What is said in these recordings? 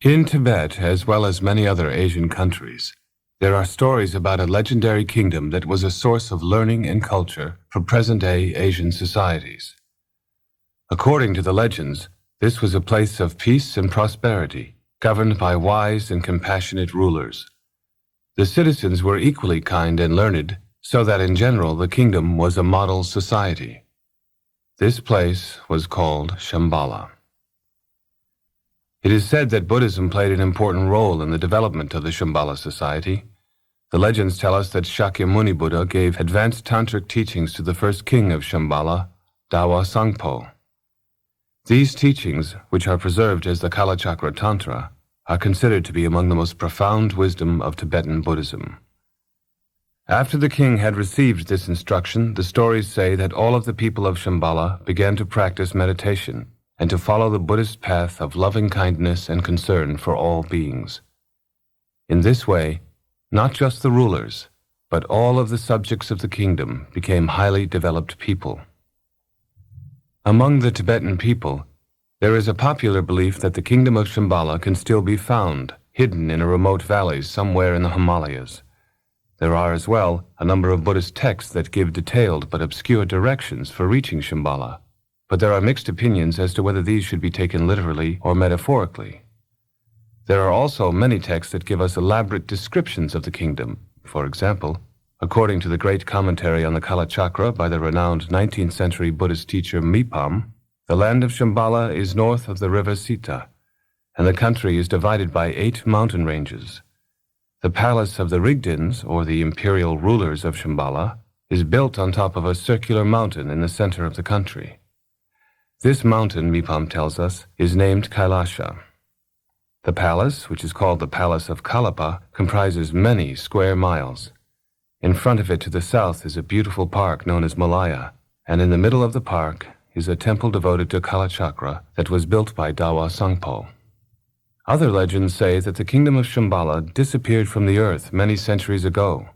In Tibet, as well as many other Asian countries, there are stories about a legendary kingdom that was a source of learning and culture for present-day Asian societies. According to the legends, this was a place of peace and prosperity, governed by wise and compassionate rulers. The citizens were equally kind and learned, so that in general the kingdom was a model society. This place was called Shambhala. It is said that Buddhism played an important role in the development of the Shambhala society. The legends tell us that Shakyamuni Buddha gave advanced tantric teachings to the first king of Shambhala, Dawa Sangpo. These teachings, which are preserved as the Kalachakra Tantra, are considered to be among the most profound wisdom of Tibetan Buddhism. After the king had received this instruction, the stories say that all of the people of Shambhala began to practice meditation and to follow the Buddhist path of loving kindness and concern for all beings. In this way, not just the rulers, but all of the subjects of the kingdom became highly developed people. Among the Tibetan people, there is a popular belief that the kingdom of Shambhala can still be found, hidden in a remote valley somewhere in the Himalayas. There are as well a number of Buddhist texts that give detailed but obscure directions for reaching Shambhala, but there are mixed opinions as to whether these should be taken literally or metaphorically. There are also many texts that give us elaborate descriptions of the kingdom. For example, according to the great commentary on the Kalachakra by the renowned 19th century Buddhist teacher Mipam, the land of Shambhala is north of the river Sita, and the country is divided by 8 mountain ranges. The palace of the Rigdins, or the imperial rulers of Shambhala, is built on top of a circular mountain in the center of the country. This mountain, Mipam tells us, is named Kailasha. The palace, which is called the Palace of Kalapa, comprises many square miles. In front of it to the south is a beautiful park known as Malaya, and in the middle of the park is a temple devoted to Kalachakra that was built by Dawa Sangpo. Other legends say that the kingdom of Shambhala disappeared from the earth many centuries ago.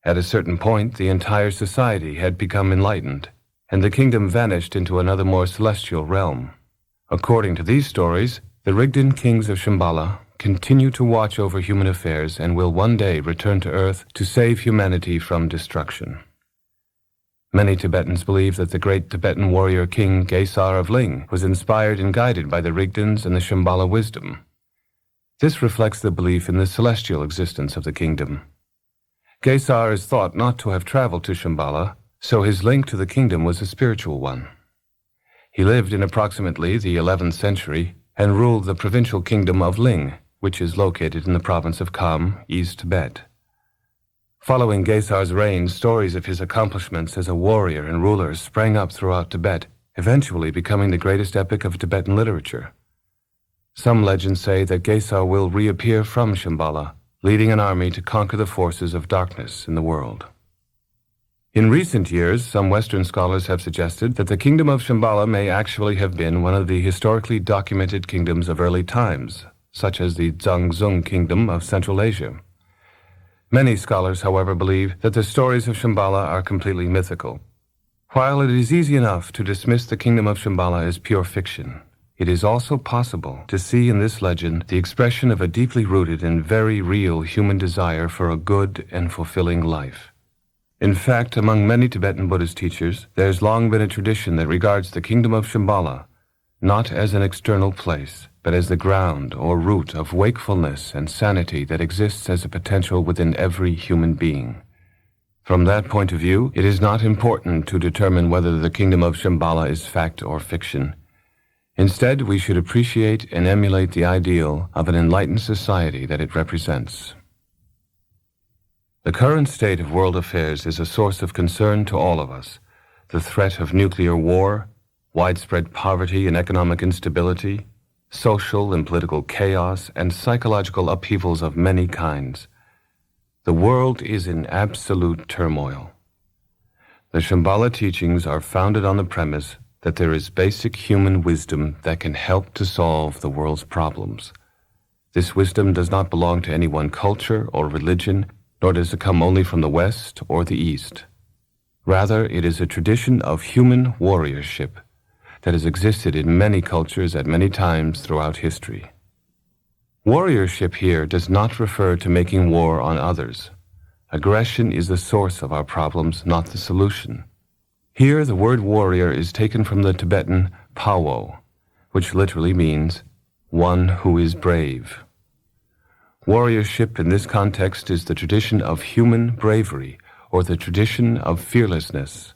At a certain point, the entire society had become enlightened, and the kingdom vanished into another more celestial realm. According to these stories, the Rigden kings of Shambhala continue to watch over human affairs and will one day return to earth to save humanity from destruction. Many Tibetans believe that the great Tibetan warrior king Gesar of Ling was inspired and guided by the Rigdens and the Shambhala wisdom. This reflects the belief in the celestial existence of the kingdom. Gesar is thought not to have traveled to Shambhala, so his link to the kingdom was a spiritual one. He lived in approximately the 11th century and ruled the provincial kingdom of Ling, which is located in the province of Kham, East Tibet. Following Gesar's reign, stories of his accomplishments as a warrior and ruler sprang up throughout Tibet, eventually becoming the greatest epic of Tibetan literature. Some legends say that Gesar will reappear from Shambhala, leading an army to conquer the forces of darkness in the world. In recent years, some Western scholars have suggested that the kingdom of Shambhala may actually have been one of the historically documented kingdoms of early times, such as the Zhangzung kingdom of Central Asia. Many scholars, however, believe that the stories of Shambhala are completely mythical. While it is easy enough to dismiss the kingdom of Shambhala as pure fiction, it is also possible to see in this legend the expression of a deeply rooted and very real human desire for a good and fulfilling life. In fact, among many Tibetan Buddhist teachers, there has long been a tradition that regards the kingdom of Shambhala not as an external place, but as the ground or root of wakefulness and sanity that exists as a potential within every human being. From that point of view, it is not important to determine whether the kingdom of Shambhala is fact or fiction. Instead, we should appreciate and emulate the ideal of an enlightened society that it represents. The current state of world affairs is a source of concern to all of us. The threat of nuclear war, widespread poverty and economic instability, social and political chaos, and psychological upheavals of many kinds. The world is in absolute turmoil. The Shambhala teachings are founded on the premise that there is basic human wisdom that can help to solve the world's problems. This wisdom does not belong to any one culture or religion, nor does it come only from the West or the East. Rather, it is a tradition of human warriorship that has existed in many cultures at many times throughout history. Warriorship here does not refer to making war on others. Aggression is the source of our problems, not the solution. Here, the word warrior is taken from the Tibetan pawo, which literally means one who is brave. Warriorship in this context is the tradition of human bravery, or the tradition of fearlessness.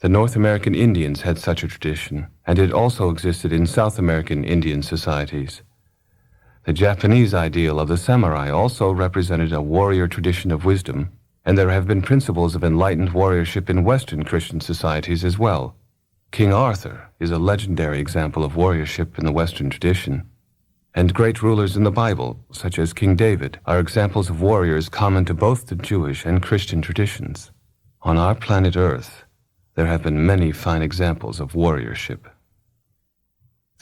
The North American Indians had such a tradition, and it also existed in South American Indian societies. The Japanese ideal of the samurai also represented a warrior tradition of wisdom, and there have been principles of enlightened warriorship in Western Christian societies as well. King Arthur is a legendary example of warriorship in the Western tradition, and great rulers in the Bible, such as King David, are examples of warriors common to both the Jewish and Christian traditions. On our planet Earth, there have been many fine examples of warriorship.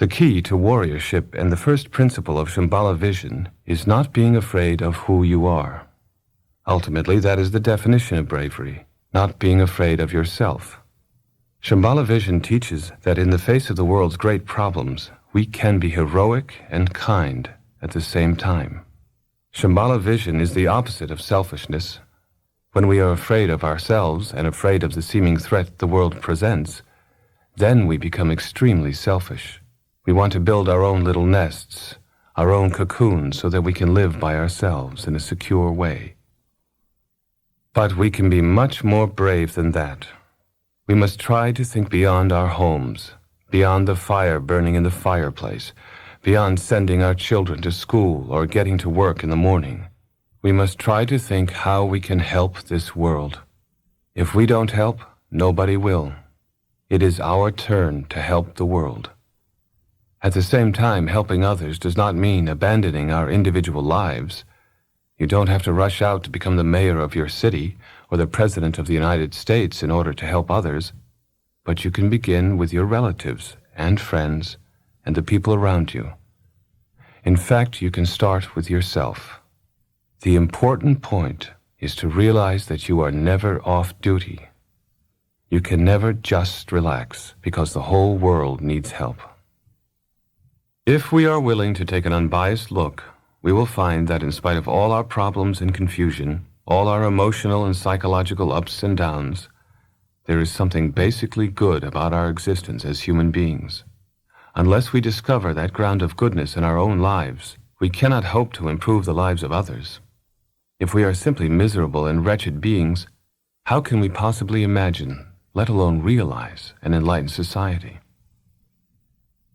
The key to warriorship and the first principle of Shambhala vision is not being afraid of who you are. Ultimately, that is the definition of bravery, not being afraid of yourself. Shambhala vision teaches that in the face of the world's great problems, we can be heroic and kind at the same time. Shambhala vision is the opposite of selfishness. When we are afraid of ourselves and afraid of the seeming threat the world presents, then we become extremely selfish. We want to build our own little nests, our own cocoons, so that we can live by ourselves in a secure way. But we can be much more brave than that. We must try to think beyond our homes, beyond the fire burning in the fireplace, beyond sending our children to school or getting to work in the morning. We must try to think how we can help this world. If we don't help, nobody will. It is our turn to help the world. At the same time, helping others does not mean abandoning our individual lives. You don't have to rush out to become the mayor of your city or the president of the United States in order to help others, but you can begin with your relatives and friends and the people around you. In fact, you can start with yourself. The important point is to realize that you are never off duty. You can never just relax because the whole world needs help. If we are willing to take an unbiased look, we will find that in spite of all our problems and confusion, all our emotional and psychological ups and downs, there is something basically good about our existence as human beings. Unless we discover that ground of goodness in our own lives, we cannot hope to improve the lives of others. If we are simply miserable and wretched beings, how can we possibly imagine, let alone realize, an enlightened society?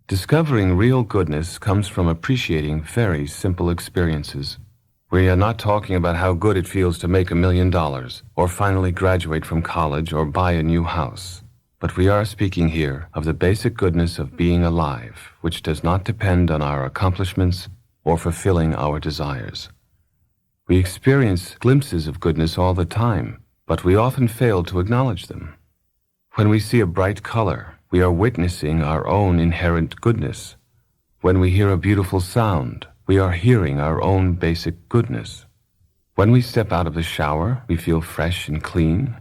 Discovering real goodness comes from appreciating very simple experiences. We are not talking about how good it feels to make $1 million, or finally graduate from college, or buy a new house. But we are speaking here of the basic goodness of being alive, which does not depend on our accomplishments or fulfilling our desires. We experience glimpses of goodness all the time, but we often fail to acknowledge them. When we see a bright color, we are witnessing our own inherent goodness. When we hear a beautiful sound, we are hearing our own basic goodness. When we step out of the shower, we feel fresh and clean.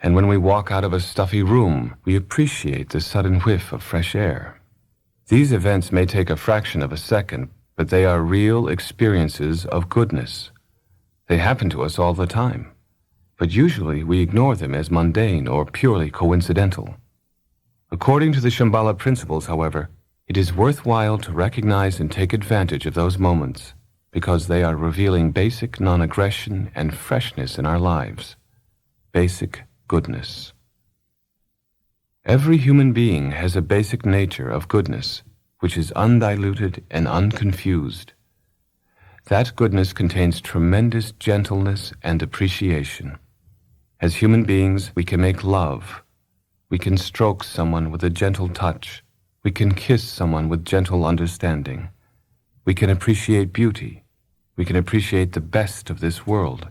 And when we walk out of a stuffy room, we appreciate the sudden whiff of fresh air. These events may take a fraction of a second, but they are real experiences of goodness. They happen to us all the time, but usually we ignore them as mundane or purely coincidental. According to the Shambhala principles, however, it is worthwhile to recognize and take advantage of those moments because they are revealing basic non-aggression and freshness in our lives. Basic goodness. Every human being has a basic nature of goodness, which is undiluted and unconfused. That goodness contains tremendous gentleness and appreciation. As human beings, we can make love. We can stroke someone with a gentle touch. We can kiss someone with gentle understanding. We can appreciate beauty. We can appreciate the best of this world.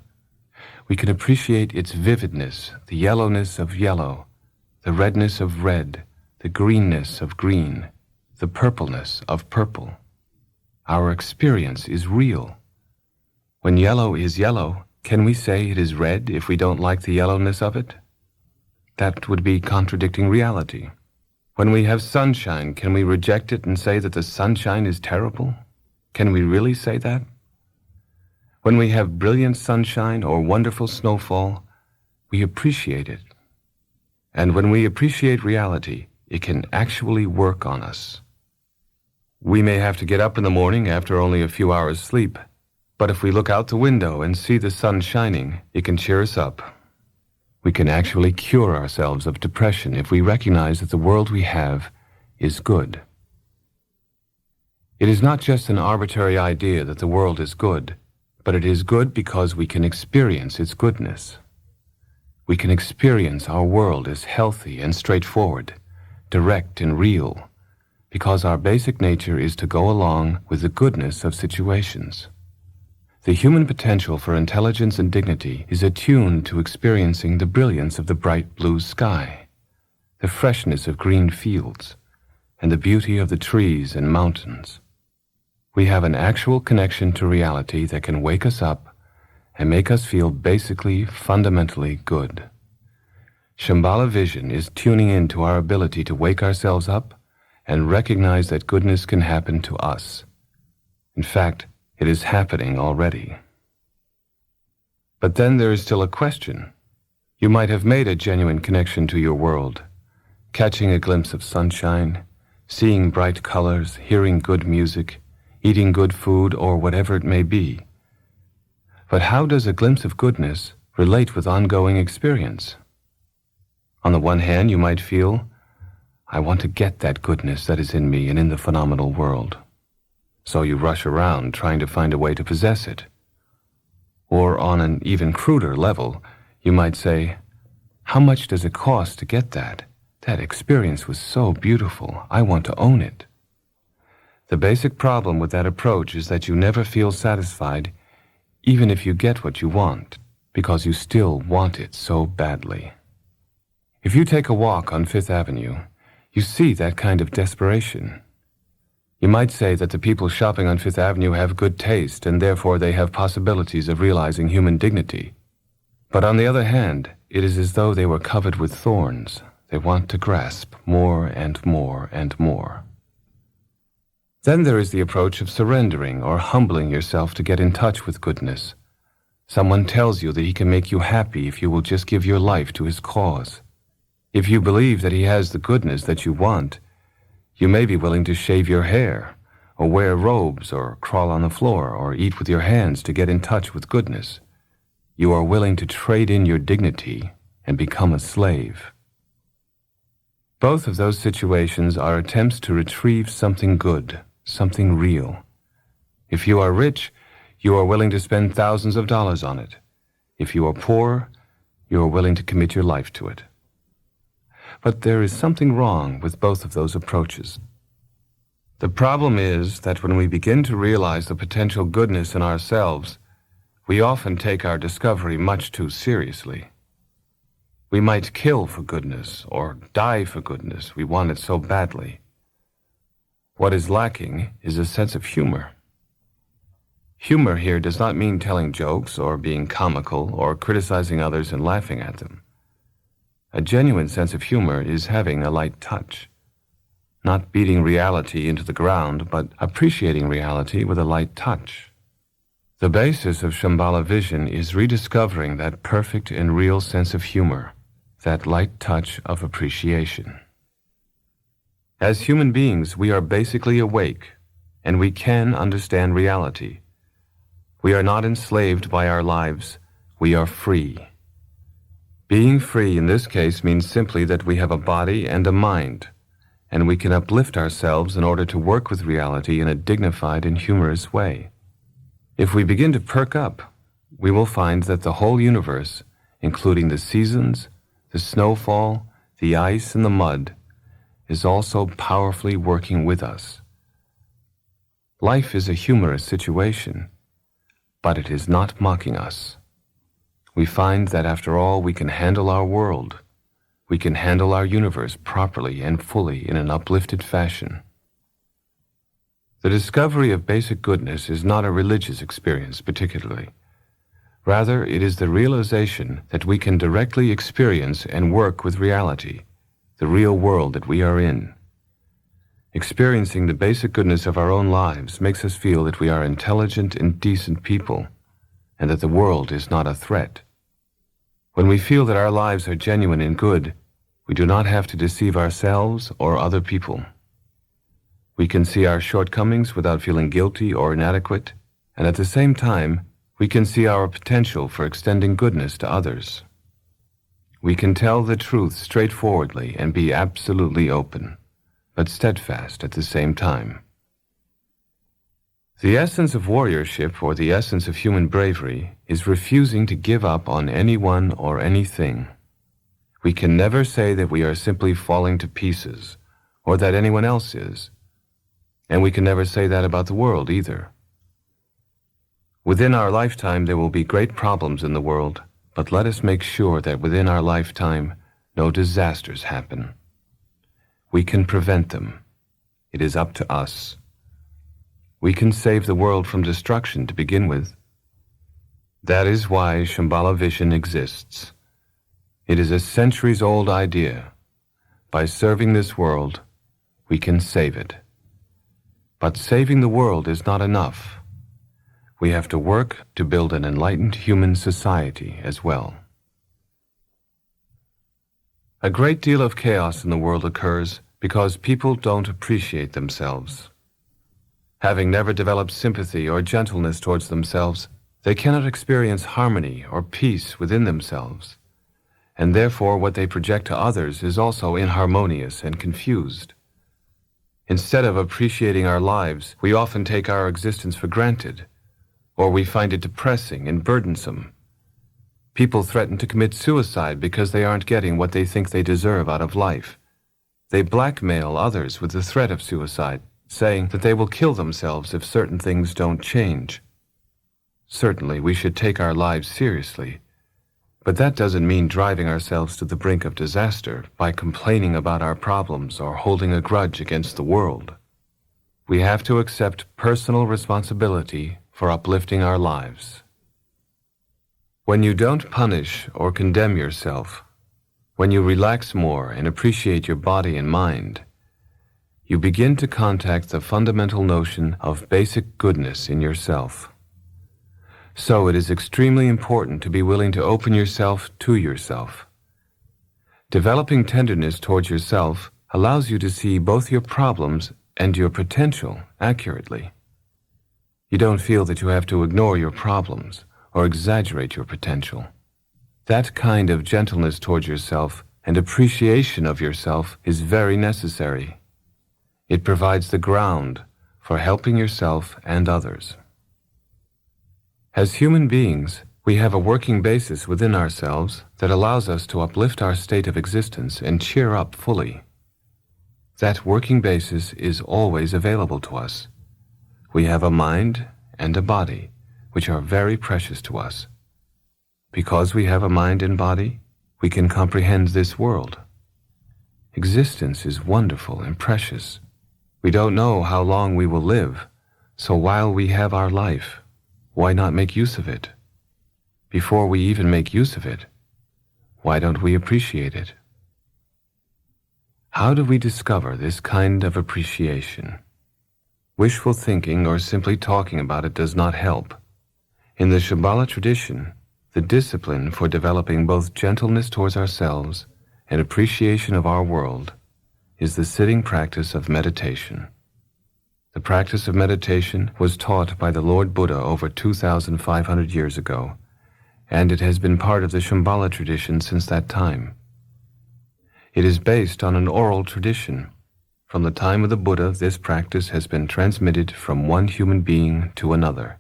We can appreciate its vividness, the yellowness of yellow, the redness of red, the greenness of green, the purpleness of purple. Our experience is real. When yellow is yellow, can we say it is red if we don't like the yellowness of it? That would be contradicting reality. When we have sunshine, can we reject it and say that the sunshine is terrible? Can we really say that? When we have brilliant sunshine or wonderful snowfall, we appreciate it. And when we appreciate reality, it can actually work on us. We may have to get up in the morning after only a few hours sleep, but if we look out the window and see the sun shining, it can cheer us up. We can actually cure ourselves of depression if we recognize that the world we have is good. It is not just an arbitrary idea that the world is good, but it is good because we can experience its goodness. We can experience our world as healthy and straightforward, direct and real, because our basic nature is to go along with the goodness of situations. The human potential for intelligence and dignity is attuned to experiencing the brilliance of the bright blue sky, the freshness of green fields, and the beauty of the trees and mountains. We have an actual connection to reality that can wake us up and make us feel basically, fundamentally good. Shambhala vision is tuning into our ability to wake ourselves up and recognize that goodness can happen to us. In fact, it is happening already. But then there is still a question. You might have made a genuine connection to your world, catching a glimpse of sunshine, seeing bright colors, hearing good music, eating good food, or whatever it may be. But how does a glimpse of goodness relate with ongoing experience? On the one hand, you might feel, I want to get that goodness that is in me and in the phenomenal world. So you rush around trying to find a way to possess it. Or on an even cruder level, you might say, how much does it cost to get that? That experience was so beautiful. I want to own it. The basic problem with that approach is that you never feel satisfied, even if you get what you want, because you still want it so badly. If you take a walk on Fifth Avenue, you see that kind of desperation. You might say that the people shopping on Fifth Avenue have good taste and therefore they have possibilities of realizing human dignity. But on the other hand, it is as though they were covered with thorns. They want to grasp more and more and more. Then there is the approach of surrendering or humbling yourself to get in touch with goodness. Someone tells you that he can make you happy if you will just give your life to his cause. If you believe that he has the goodness that you want, you may be willing to shave your hair, or wear robes, or crawl on the floor, or eat with your hands to get in touch with goodness. You are willing to trade in your dignity and become a slave. Both of those situations are attempts to retrieve something good, something real. If you are rich, you are willing to spend thousands of dollars on it. If you are poor, you are willing to commit your life to it. But there is something wrong with both of those approaches. The problem is that when we begin to realize the potential goodness in ourselves, we often take our discovery much too seriously. We might kill for goodness or die for goodness. We want it so badly. What is lacking is a sense of humor. Humor here does not mean telling jokes or being comical or criticizing others and laughing at them. A genuine sense of humor is having a light touch, not beating reality into the ground, but appreciating reality with a light touch. The basis of Shambhala vision is rediscovering that perfect and real sense of humor, that light touch of appreciation. As human beings, we are basically awake, and we can understand reality. We are not enslaved by our lives. We are free. Being free in this case means simply that we have a body and a mind, and we can uplift ourselves in order to work with reality in a dignified and humorous way. If we begin to perk up, we will find that the whole universe, including the seasons, the snowfall, the ice, and the mud, is also powerfully working with us. Life is a humorous situation, but it is not mocking us. We find that after all, we can handle our world. We can handle our universe properly and fully in an uplifted fashion. The discovery of basic goodness is not a religious experience particularly. Rather, it is the realization that we can directly experience and work with reality, the real world that we are in. Experiencing the basic goodness of our own lives makes us feel that we are intelligent and decent people, and that the world is not a threat. When we feel that our lives are genuine and good, we do not have to deceive ourselves or other people. We can see our shortcomings without feeling guilty or inadequate, and at the same time, we can see our potential for extending goodness to others. We can tell the truth straightforwardly and be absolutely open, but steadfast at the same time. The essence of warriorship, or the essence of human bravery, is refusing to give up on anyone or anything. We can never say that we are simply falling to pieces, or that anyone else is. And we can never say that about the world either. Within our lifetime there will be great problems in the world, but let us make sure that within our lifetime no disasters happen. We can prevent them. It is up to us. We can save the world from destruction to begin with. That is why Shambhala vision exists. It is a centuries-old idea. By serving this world, we can save it. But saving the world is not enough. We have to work to build an enlightened human society as well. A great deal of chaos in the world occurs because people don't appreciate themselves. Having never developed sympathy or gentleness towards themselves, they cannot experience harmony or peace within themselves, and therefore what they project to others is also inharmonious and confused. Instead of appreciating our lives, we often take our existence for granted, or we find it depressing and burdensome. People threaten to commit suicide because they aren't getting what they think they deserve out of life. They blackmail others with the threat of suicide, saying that they will kill themselves if certain things don't change. Certainly, we should take our lives seriously, but that doesn't mean driving ourselves to the brink of disaster by complaining about our problems or holding a grudge against the world. We have to accept personal responsibility for uplifting our lives. When you don't punish or condemn yourself, when you relax more and appreciate your body and mind, you begin to contact the fundamental notion of basic goodness in yourself. So it is extremely important to be willing to open yourself to yourself. Developing tenderness towards yourself allows you to see both your problems and your potential accurately. You don't feel that you have to ignore your problems or exaggerate your potential. That kind of gentleness towards yourself and appreciation of yourself is very necessary. It provides the ground for helping yourself and others. As human beings, we have a working basis within ourselves that allows us to uplift our state of existence and cheer up fully. That working basis is always available to us. We have a mind and a body, which are very precious to us. Because we have a mind and body, we can comprehend this world. Existence is wonderful and precious. We don't know how long we will live, so while we have our life, why not make use of it? Before we even make use of it, why don't we appreciate it? How do we discover this kind of appreciation? Wishful thinking or simply talking about it does not help. In the Shambhala tradition, the discipline for developing both gentleness towards ourselves and appreciation of our world is the sitting practice of meditation. The practice of meditation was taught by the Lord Buddha over 2,500 years ago, and it has been part of the Shambhala tradition since that time. It is based on an oral tradition. From the time of the Buddha, this practice has been transmitted from one human being to another.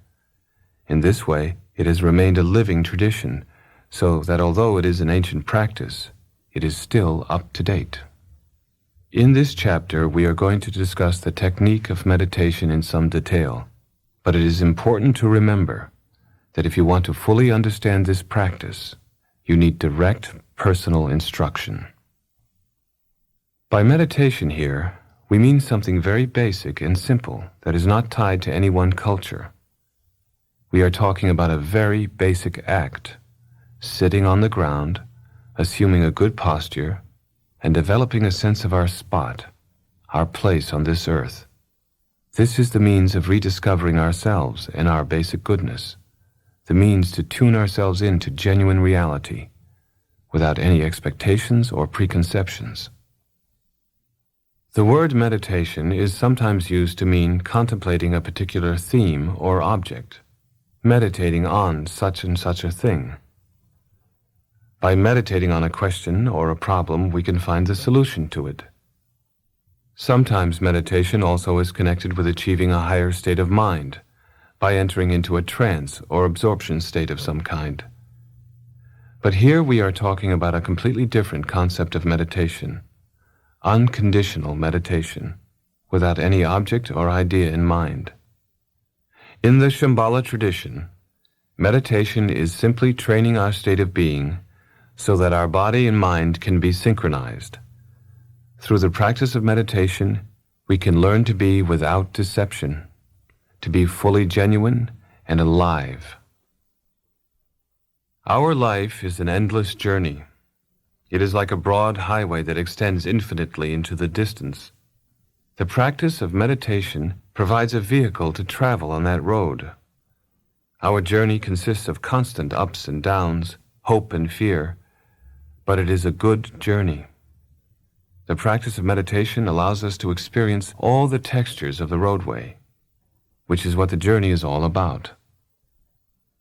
In this way, it has remained a living tradition, so that although it is an ancient practice, it is still up to date. In this chapter, we are going to discuss the technique of meditation in some detail, but it is important to remember that if you want to fully understand this practice, you need direct personal instruction. By meditation here, we mean something very basic and simple that is not tied to any one culture. We are talking about a very basic act, sitting on the ground, assuming a good posture, and developing a sense of our spot, our place on this earth. This is the means of rediscovering ourselves and our basic goodness, the means to tune ourselves into genuine reality, without any expectations or preconceptions. The word meditation is sometimes used to mean contemplating a particular theme or object, meditating on such and such a thing. By meditating on a question or a problem, we can find the solution to it. Sometimes meditation also is connected with achieving a higher state of mind, by entering into a trance or absorption state of some kind. But here we are talking about a completely different concept of meditation, unconditional meditation, without any object or idea in mind. In the Shambhala tradition, meditation is simply training our state of being so that our body and mind can be synchronized. Through the practice of meditation, we can learn to be without deception, to be fully genuine and alive. Our life is an endless journey. It is like a broad highway that extends infinitely into the distance. The practice of meditation provides a vehicle to travel on that road. Our journey consists of constant ups and downs, hope and fear, but it is a good journey. The practice of meditation allows us to experience all the textures of the roadway, which is what the journey is all about.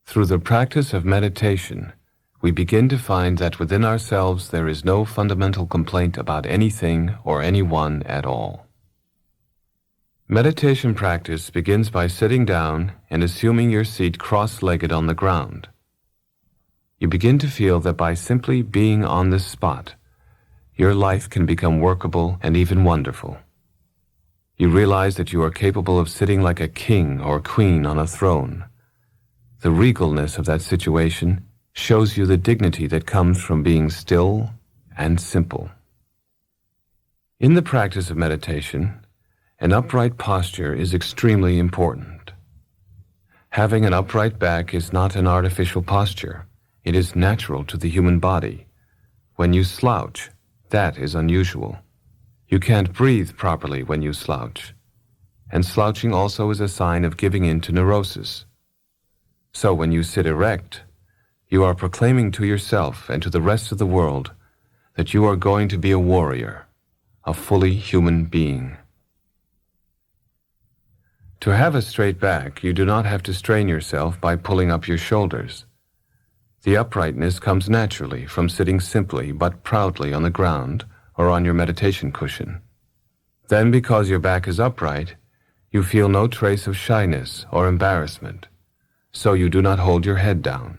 Through the practice of meditation, we begin to find that within ourselves there is no fundamental complaint about anything or anyone at all. Meditation practice begins by sitting down and assuming your seat cross-legged on the ground. You begin to feel that by simply being on this spot, your life can become workable and even wonderful. You realize that you are capable of sitting like a king or queen on a throne. The regalness of that situation shows you the dignity that comes from being still and simple. In the practice of meditation, an upright posture is extremely important. Having an upright back is not an artificial posture. It is natural to the human body. When you slouch, that is unusual. You can't breathe properly when you slouch. And slouching also is a sign of giving in to neurosis. So when you sit erect, you are proclaiming to yourself and to the rest of the world that you are going to be a warrior, a fully human being. To have a straight back, you do not have to strain yourself by pulling up your shoulders. The uprightness comes naturally from sitting simply but proudly on the ground or on your meditation cushion. Then, because your back is upright, you feel no trace of shyness or embarrassment, so you do not hold your head down.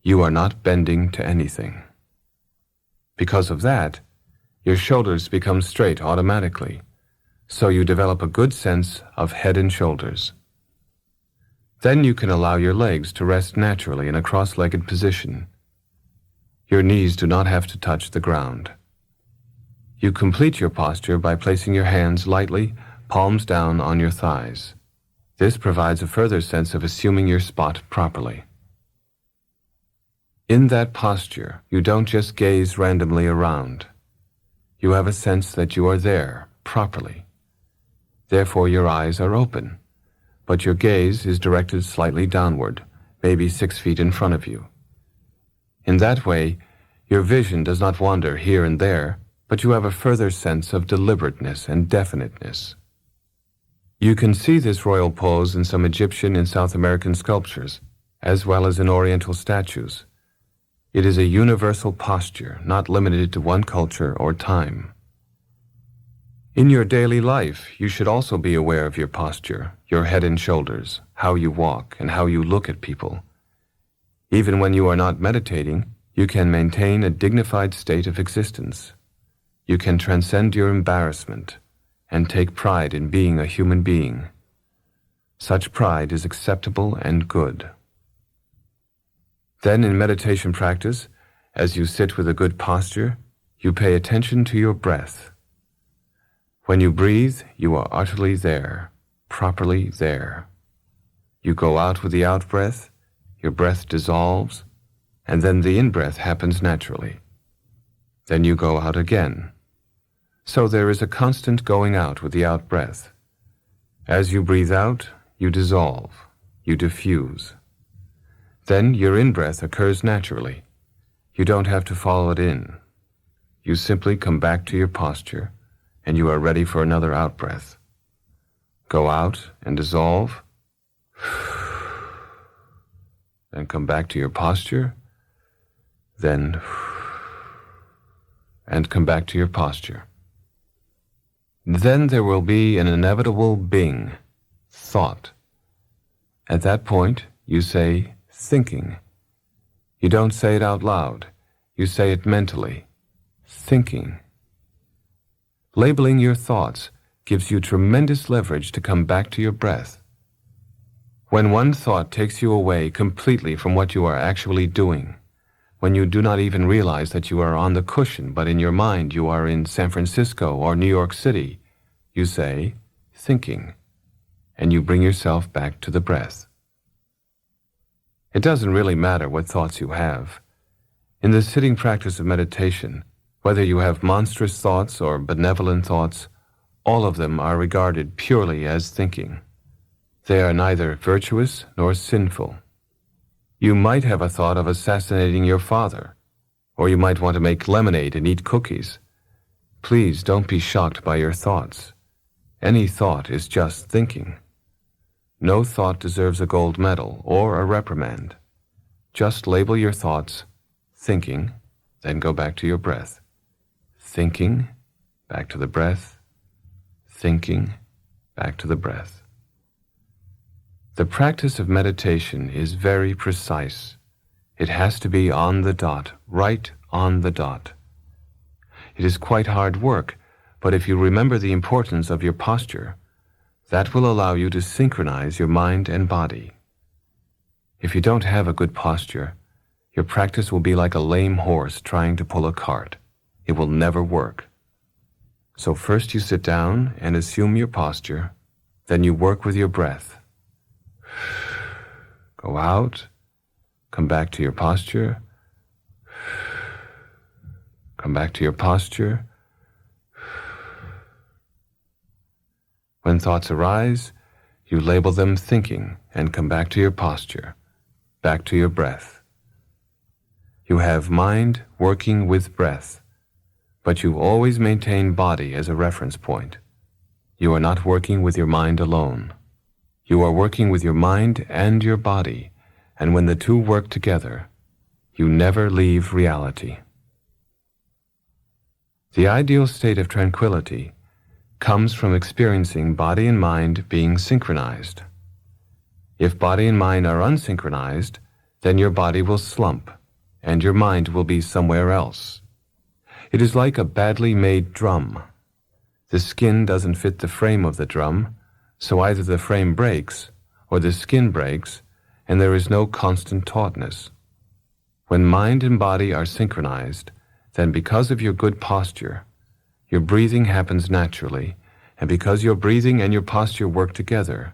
You are not bending to anything. Because of that, your shoulders become straight automatically, so you develop a good sense of head and shoulders. Then you can allow your legs to rest naturally in a cross-legged position. Your knees do not have to touch the ground. You complete your posture by placing your hands lightly, palms down on your thighs. This provides a further sense of assuming your spot properly. In that posture, you don't just gaze randomly around. You have a sense that you are there, properly. Therefore, your eyes are open, but your gaze is directed slightly downward, maybe 6 feet in front of you. In that way, your vision does not wander here and there, but you have a further sense of deliberateness and definiteness. You can see this royal pose in some Egyptian and South American sculptures, as well as in Oriental statues. It is a universal posture, not limited to one culture or time. In your daily life, you should also be aware of your posture, your head and shoulders, how you walk, and how you look at people. Even when you are not meditating, you can maintain a dignified state of existence. You can transcend your embarrassment and take pride in being a human being. Such pride is acceptable and good. Then in meditation practice, as you sit with a good posture, you pay attention to your breath. When you breathe, you are utterly there, properly there. You go out with the out-breath, your breath dissolves, and then the in-breath happens naturally. Then you go out again. So there is a constant going out with the out-breath. As you breathe out, you dissolve, you diffuse. Then your in-breath occurs naturally. You don't have to follow it in. You simply come back to your posture, and you are ready for another out-breath. Go out and dissolve, then come back to your posture, then and come back to your posture. Then there will be an inevitable bing, thought. At that point, you say thinking. You don't say it out loud. You say it mentally. Thinking. Labeling your thoughts gives you tremendous leverage to come back to your breath. When one thought takes you away completely from what you are actually doing, when you do not even realize that you are on the cushion, but in your mind you are in San Francisco or New York City, you say, thinking, and you bring yourself back to the breath. It doesn't really matter what thoughts you have. In the sitting practice of meditation, whether you have monstrous thoughts or benevolent thoughts, all of them are regarded purely as thinking. They are neither virtuous nor sinful. You might have a thought of assassinating your father, or you might want to make lemonade and eat cookies. Please don't be shocked by your thoughts. Any thought is just thinking. No thought deserves a gold medal or a reprimand. Just label your thoughts, thinking, then go back to your breath. Thinking, back to the breath. Thinking, back to the breath. The practice of meditation is very precise. It has to be on the dot, right on the dot. It is quite hard work, but if you remember the importance of your posture, that will allow you to synchronize your mind and body. If you don't have a good posture, your practice will be like a lame horse trying to pull a cart. It will never work. So first you sit down and assume your posture, then you work with your breath. Go out, come back to your posture, come back to your posture. When thoughts arise, you label them thinking and come back to your posture, back to your breath. You have mind working with breath, but you always maintain body as a reference point. You are not working with your mind alone. You are working with your mind and your body, and when the two work together, you never leave reality. The ideal state of tranquility comes from experiencing body and mind being synchronized. If body and mind are unsynchronized, then your body will slump, and your mind will be somewhere else. It is like a badly made drum. The skin doesn't fit the frame of the drum, so either the frame breaks or the skin breaks, and there is no constant tautness. When mind and body are synchronized, then because of your good posture, your breathing happens naturally, and because your breathing and your posture work together,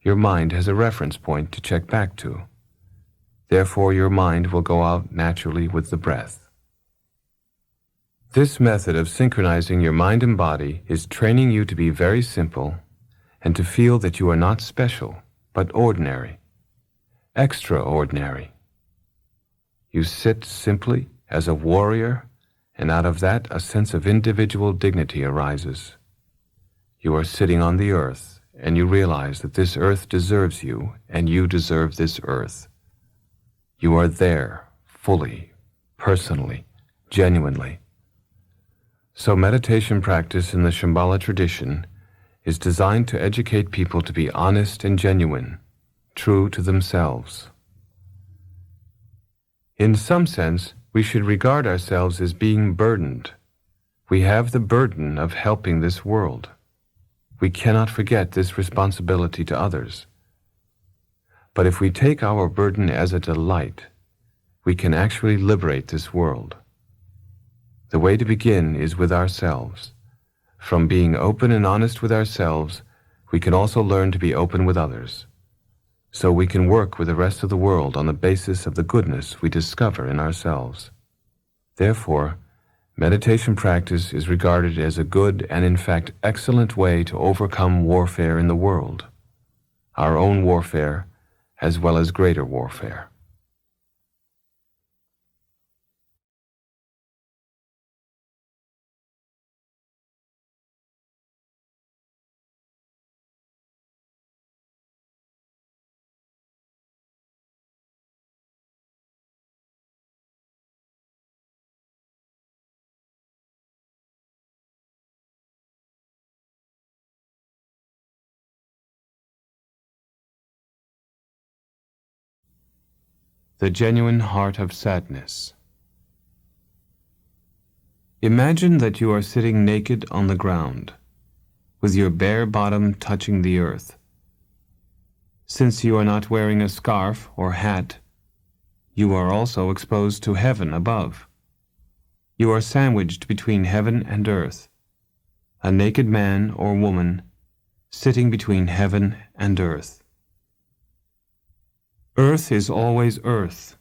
your mind has a reference point to check back to. Therefore, your mind will go out naturally with the breath. This method of synchronizing your mind and body is training you to be very simple and to feel that you are not special, but ordinary, extraordinary. You sit simply as a warrior, and out of that a sense of individual dignity arises. You are sitting on the earth, and you realize that this earth deserves you, and you deserve this earth. You are there, fully, personally, genuinely. So meditation practice in the Shambhala tradition is designed to educate people to be honest and genuine, true to themselves. In some sense, we should regard ourselves as being burdened. We have the burden of helping this world. We cannot forget this responsibility to others. But if we take our burden as a delight, we can actually liberate this world. The way to begin is with ourselves. From being open and honest with ourselves, we can also learn to be open with others. So we can work with the rest of the world on the basis of the goodness we discover in ourselves. Therefore, Meditation practice is regarded as a good and in fact excellent way to overcome warfare in the world, our own warfare as well as greater warfare. The genuine heart of sadness. Imagine that you are sitting naked on the ground, with your bare bottom touching the earth. Since you are not wearing a scarf or hat, you are also exposed to heaven above. You are sandwiched between heaven and earth, a naked man or woman sitting between heaven and earth. Earth is always earth.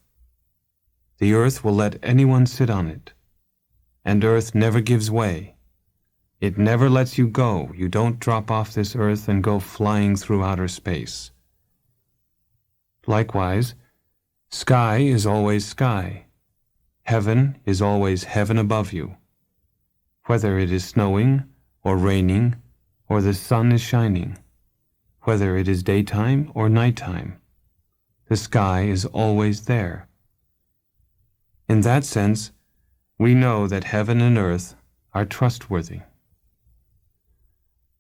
The earth will let anyone sit on it, and earth never gives way. It never lets you go. You don't drop off this earth and go flying through outer space. Likewise, sky is always sky. Heaven is always heaven above you. Whether it is snowing or raining or the sun is shining, whether it is daytime or nighttime, the sky is always there. In that sense, we know that heaven and earth are trustworthy.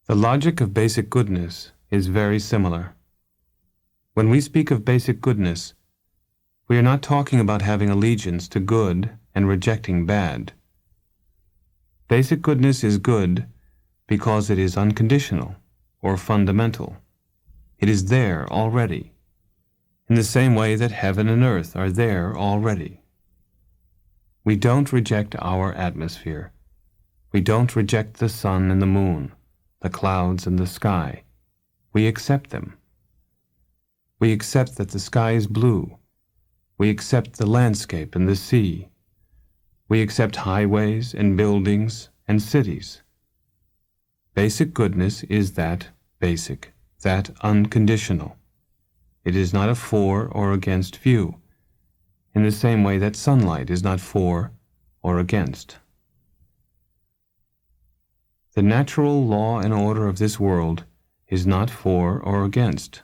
The logic of basic goodness is very similar. When we speak of basic goodness, we are not talking about having allegiance to good and rejecting bad. Basic goodness is good because it is unconditional or fundamental. It is there already, in the same way that heaven and earth are there already. We don't reject our atmosphere. We don't reject the sun and the moon, the clouds and the sky. We accept them. We accept that the sky is blue. We accept the landscape and the sea. We accept highways and buildings and cities. Basic goodness is that basic, that unconditional. It is not a for or against view, in the same way that sunlight is not for or against. The natural law and order of this world is not for or against.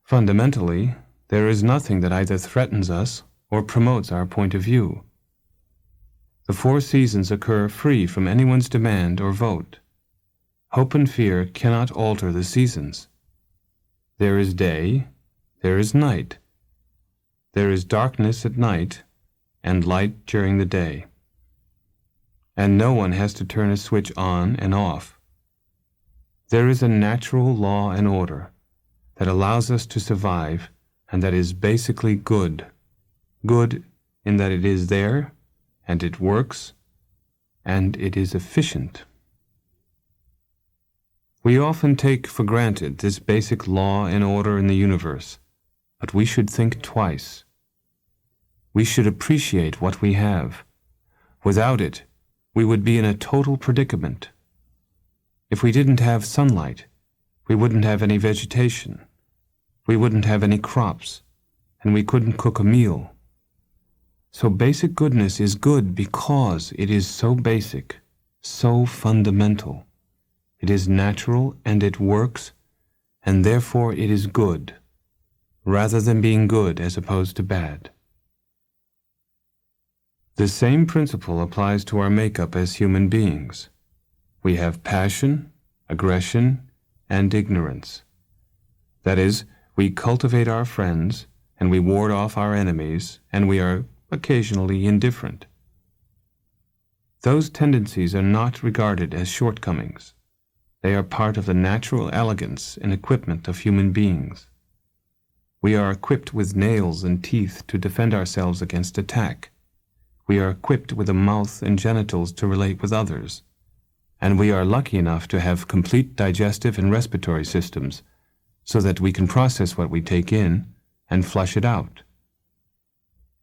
Fundamentally, there is nothing that either threatens us or promotes our point of view. The 4 seasons occur free from anyone's demand or vote. Hope and fear cannot alter the seasons. There is day, there is night. There is darkness at night and light during the day. And no one has to turn a switch on and off. There is a natural law and order that allows us to survive and that is basically good. Good in that it is there and it works and it is efficient. We often take for granted this basic law and order in the universe, but we should think twice. We should appreciate what we have. Without it, we would be in a total predicament. If we didn't have sunlight, we wouldn't have any vegetation. We wouldn't have any crops, and we couldn't cook a meal. So basic goodness is good because it is so basic, so fundamental. It is natural and it works, and therefore it is good, rather than being good as opposed to bad. The same principle applies to our makeup as human beings. We have passion, aggression, and ignorance. That is, we cultivate our friends, and we ward off our enemies, and we are occasionally indifferent. Those tendencies are not regarded as shortcomings. They are part of the natural elegance and equipment of human beings. We are equipped with nails and teeth to defend ourselves against attack. We are equipped with a mouth and genitals to relate with others. And we are lucky enough to have complete digestive and respiratory systems so that we can process what we take in and flush it out.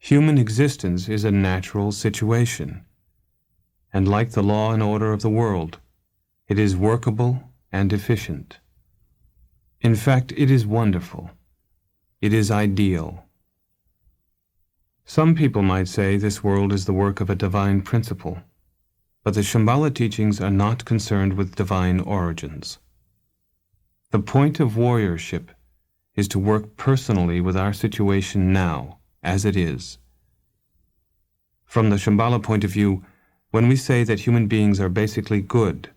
Human existence is a natural situation, and like the law and order of the world, it is workable and efficient. In fact, it is wonderful. It is ideal. Some people might say this world is the work of a divine principle, but the Shambhala teachings are not concerned with divine origins. The point of warriorship is to work personally with our situation now, as it is. From the Shambhala point of view, when we say that human beings are basically good,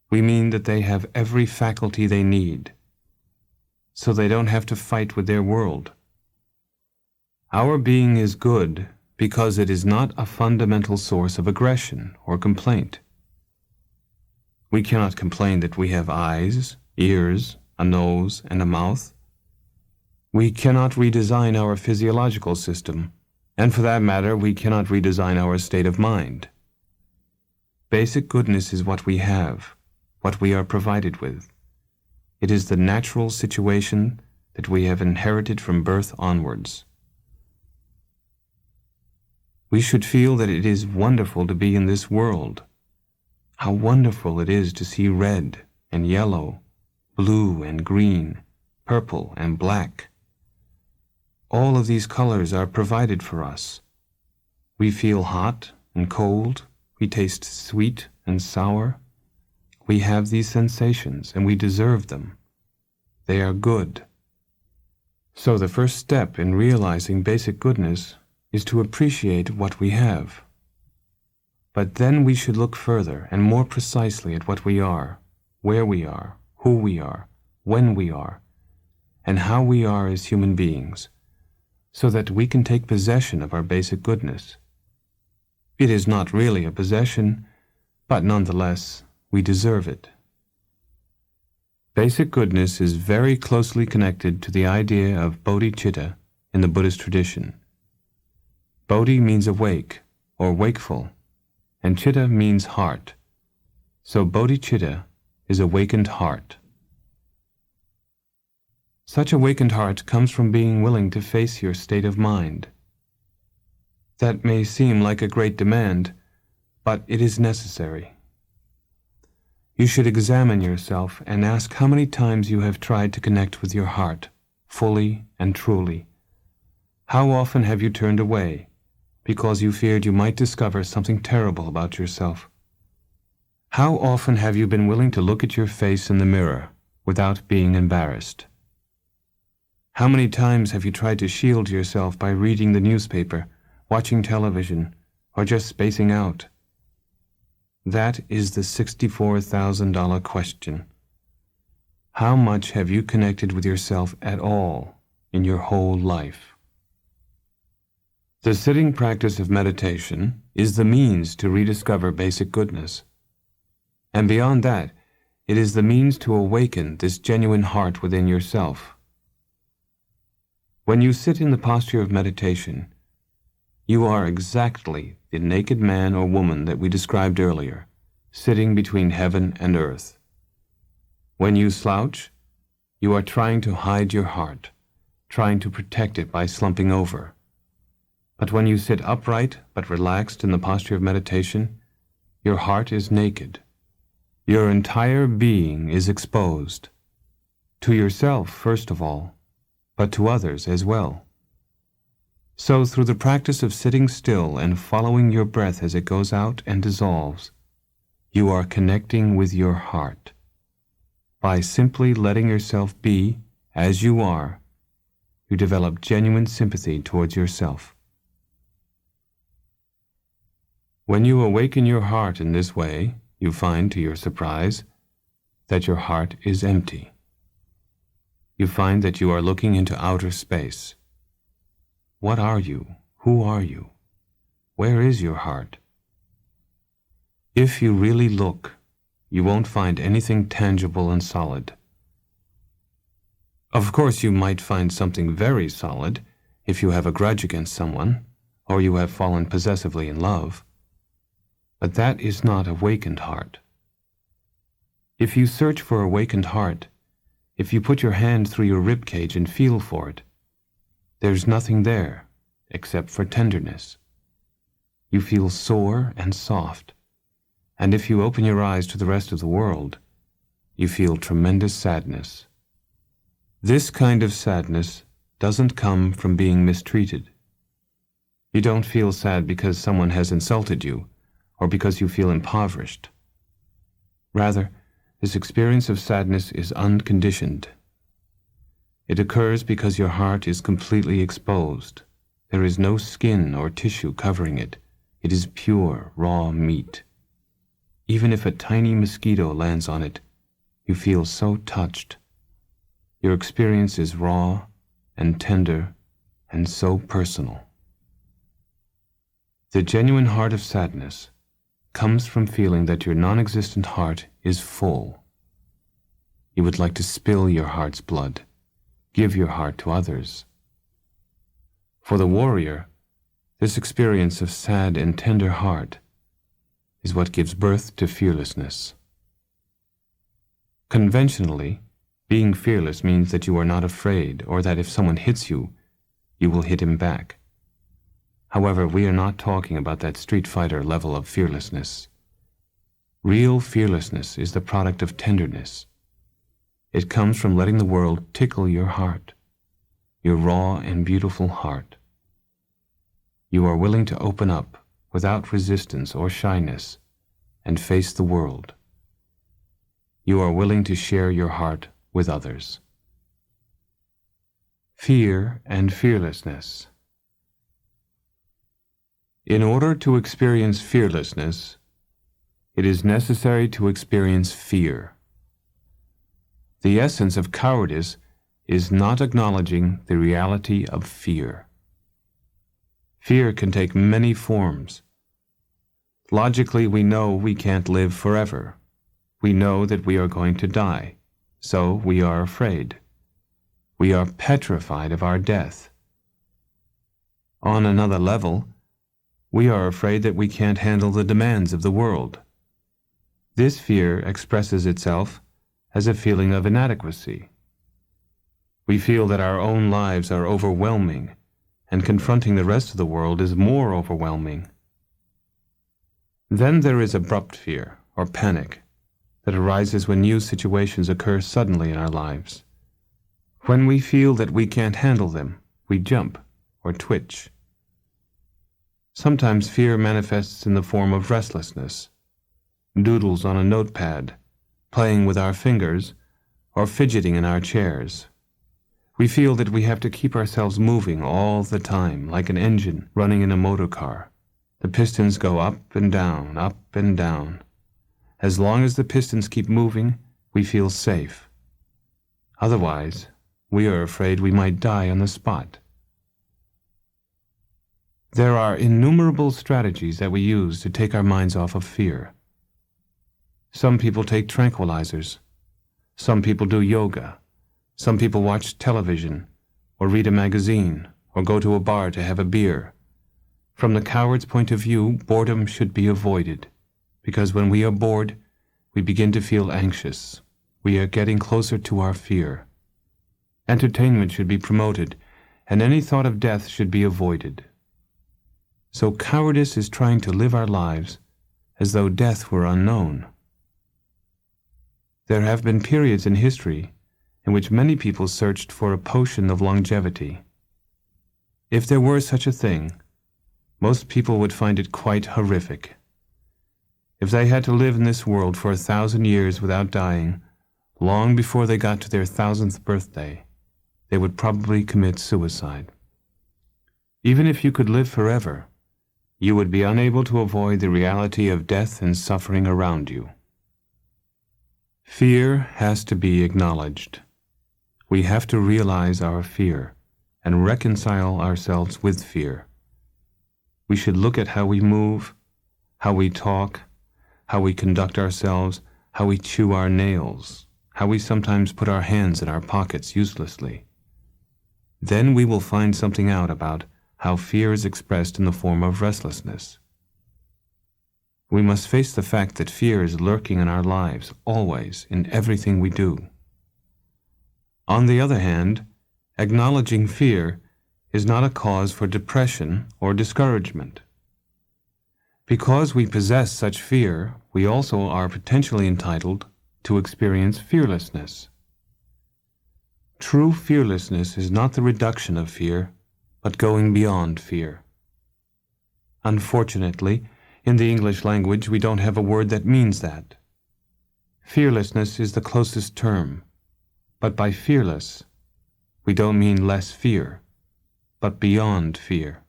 we mean that they have every faculty they need, so they don't have to fight with their world. Our being is good because it is not a fundamental source of aggression or complaint. We cannot complain that we have eyes, ears, a nose, and a mouth. We cannot redesign our physiological system, and for that matter, we cannot redesign our state of mind. Basic goodness is what we have, what we are provided with. It is the natural situation that we have inherited from birth onwards. We should feel that it is wonderful to be in this world. How wonderful it is to see red and yellow, blue and green, purple and black. All of these colors are provided for us. We feel hot and cold. We taste sweet and sour. We have these sensations and we deserve them. They are good. So the first step in realizing basic goodness is to appreciate what we have. But then we should look further and more precisely at what we are, where we are, who we are, when we are, and how we are as human beings, so that we can take possession of our basic goodness. It is not really a possession, but nonetheless, we deserve it. Basic goodness is very closely connected to the idea of bodhicitta in the Buddhist tradition. Bodhi means awake or wakeful, and chitta means heart. So bodhicitta is awakened heart. Such awakened heart comes from being willing to face your state of mind. That may seem like a great demand, but it is necessary. You should examine yourself and ask how many times you have tried to connect with your heart, fully and truly. How often have you turned away, because you feared you might discover something terrible about yourself? How often have you been willing to look at your face in the mirror without being embarrassed? How many times have you tried to shield yourself by reading the newspaper, watching television, or just spacing out? That is the $64,000 question. How much have you connected with yourself at all in your whole life? The sitting practice of meditation is the means to rediscover basic goodness. And beyond that, it is the means to awaken this genuine heart within yourself. When you sit in the posture of meditation, you are exactly the naked man or woman that we described earlier, sitting between heaven and earth. When you slouch, you are trying to hide your heart, trying to protect it by slumping over. But when you sit upright but relaxed in the posture of meditation, your heart is naked. Your entire being is exposed. To yourself, first of all, but to others as well. So through the practice of sitting still and following your breath as it goes out and dissolves, you are connecting with your heart. By simply letting yourself be as you are, you develop genuine sympathy towards yourself. When you awaken your heart in this way, you find, to your surprise, that your heart is empty. You find that you are looking into outer space. What are you? Who are you? Where is your heart? If you really look, you won't find anything tangible and solid. Of course, you might find something very solid if you have a grudge against someone, or you have fallen possessively in love. But that is not awakened heart. If you search for awakened heart, if you put your hand through your rib cage and feel for it, there's nothing there except for tenderness. You feel sore and soft, And if you open your eyes to the rest of the world, you feel tremendous sadness. This kind of sadness doesn't come from being mistreated. You don't feel sad because someone has insulted you or because you feel impoverished. Rather, this experience of sadness is unconditioned. It occurs because your heart is completely exposed. There is no skin or tissue covering it. It is pure, raw meat. Even if a tiny mosquito lands on it, you feel so touched. Your experience is raw and tender and so personal. The genuine heart of sadness comes from feeling that your non-existent heart is full. You would like to spill your heart's blood, give your heart to others. For the warrior, this experience of sad and tender heart is what gives birth to fearlessness. Conventionally, being fearless means that you are not afraid, or that if someone hits you, you will hit him back. However, we are not talking about that Street Fighter level of fearlessness. Real fearlessness is the product of tenderness. It comes from letting the world tickle your heart, your raw and beautiful heart. You are willing to open up without resistance or shyness and face the world. You are willing to share your heart with others. Fear and fearlessness. In order to experience fearlessness, it is necessary to experience fear. The essence of cowardice is not acknowledging the reality of fear. Fear can take many forms. Logically, we know we can't live forever. We know that we are going to die, so we are afraid. We are petrified of our death. On another level, we are afraid that we can't handle the demands of the world. This fear expresses itself as a feeling of inadequacy. We feel that our own lives are overwhelming, and confronting the rest of the world is more overwhelming. Then there is abrupt fear, or panic, that arises when new situations occur suddenly in our lives. When we feel that we can't handle them, we jump or twitch. Sometimes fear manifests in the form of restlessness, doodles on a notepad, playing with our fingers, or fidgeting in our chairs. We feel that we have to keep ourselves moving all the time, like an engine running in a motor car. The pistons go up and down, up and down. As long as the pistons keep moving, we feel safe. Otherwise, we are afraid we might die on the spot. There are innumerable strategies that we use to take our minds off of fear. Some people take tranquilizers. Some people do yoga. Some people watch television, or read a magazine, or go to a bar to have a beer. From the coward's point of view, boredom should be avoided, because when we are bored, we begin to feel anxious. We are getting closer to our fear. Entertainment should be promoted, and any thought of death should be avoided. So cowardice is trying to live our lives as though death were unknown. There have been periods in history in which many people searched for a potion of longevity. If there were such a thing, most people would find it quite horrific. If they had to live in this world for 1,000 years without dying, long before they got to their 1,000th birthday, they would probably commit suicide. Even if you could live forever, you would be unable to avoid the reality of death and suffering around you. Fear has to be acknowledged. We have to realize our fear and reconcile ourselves with fear. We should look at how we move, how we talk, how we conduct ourselves, how we chew our nails, how we sometimes put our hands in our pockets uselessly. Then we will find something out about how fear is expressed in the form of restlessness. We must face the fact that fear is lurking in our lives, always, in everything we do. On the other hand, acknowledging fear is not a cause for depression or discouragement. Because we possess such fear, we also are potentially entitled to experience fearlessness. True fearlessness is not the reduction of fear, but going beyond fear. Unfortunately, in the English language, we don't have a word that means that. Fearlessness is the closest term, but by fearless, we don't mean less fear, but beyond fear.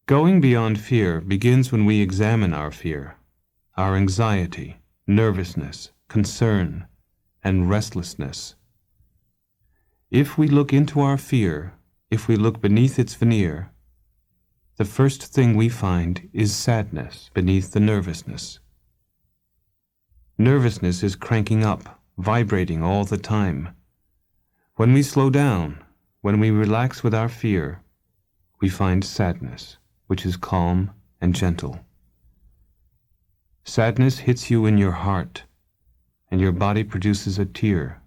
Going beyond fear begins when we examine our fear, our anxiety, nervousness, concern, and restlessness. If we look into our fear, if we look beneath its veneer, the first thing we find is sadness beneath the nervousness. Nervousness is cranking up, vibrating all the time. When we slow down, when we relax with our fear, we find sadness, which is calm and gentle. Sadness hits you in your heart, and your body produces a tear.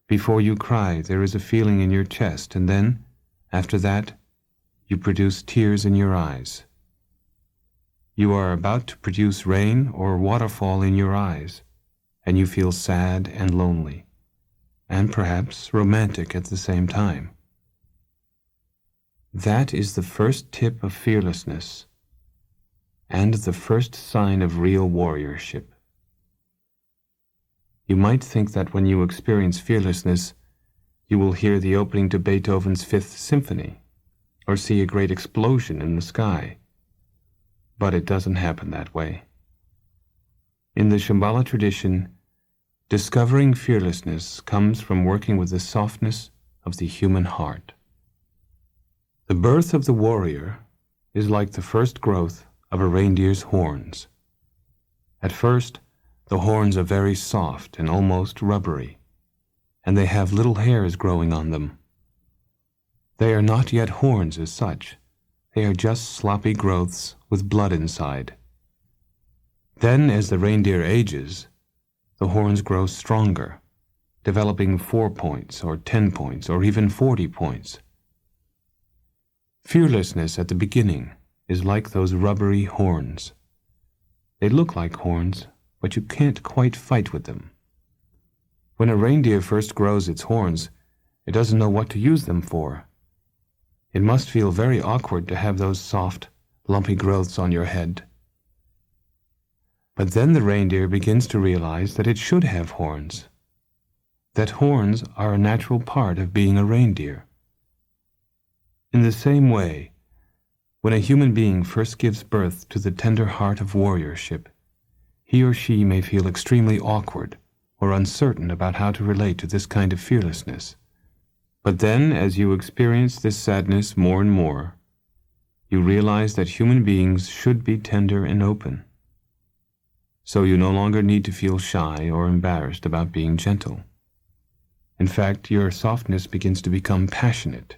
Before you cry, there is a feeling in your chest, and then, after that, you produce tears in your eyes. You are about to produce rain or waterfall in your eyes, and you feel sad and lonely, and perhaps romantic at the same time. That is the first tip of fearlessness, and the first sign of real warriorship. You might think that when you experience fearlessness, you will hear the opening to Beethoven's Fifth Symphony, or see a great explosion in the sky. But it doesn't happen that way. In the Shambhala tradition, discovering fearlessness comes from working with the softness of the human heart. The birth of the warrior is like the first growth of a reindeer's horns. At first, the horns are very soft and almost rubbery, and they have little hairs growing on them. They are not yet horns as such. They are just sloppy growths with blood inside. Then, as the reindeer ages, the horns grow stronger, developing 4 points or 10 points or even 40 points. Fearlessness at the beginning is like those rubbery horns. They look like horns, but you can't quite fight with them. When a reindeer first grows its horns, it doesn't know what to use them for. It must feel very awkward to have those soft, lumpy growths on your head. But then the reindeer begins to realize that it should have horns, that horns are a natural part of being a reindeer. In the same way, when a human being first gives birth to the tender heart of warriorship, he or she may feel extremely awkward or uncertain about how to relate to this kind of fearlessness. But then, as you experience this sadness more and more, you realize that human beings should be tender and open. So you no longer need to feel shy or embarrassed about being gentle. In fact, your softness begins to become passionate.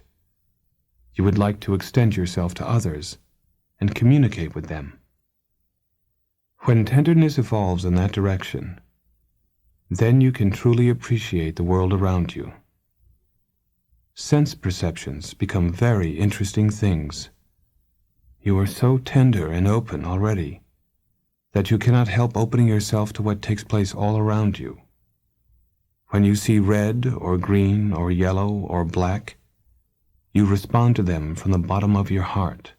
You would like to extend yourself to others and communicate with them. When tenderness evolves in that direction, then you can truly appreciate the world around you. Sense perceptions become very interesting things. You are so tender and open already that you cannot help opening yourself to what takes place all around you. When you see red or green or yellow or black, you respond to them from the bottom of your heart.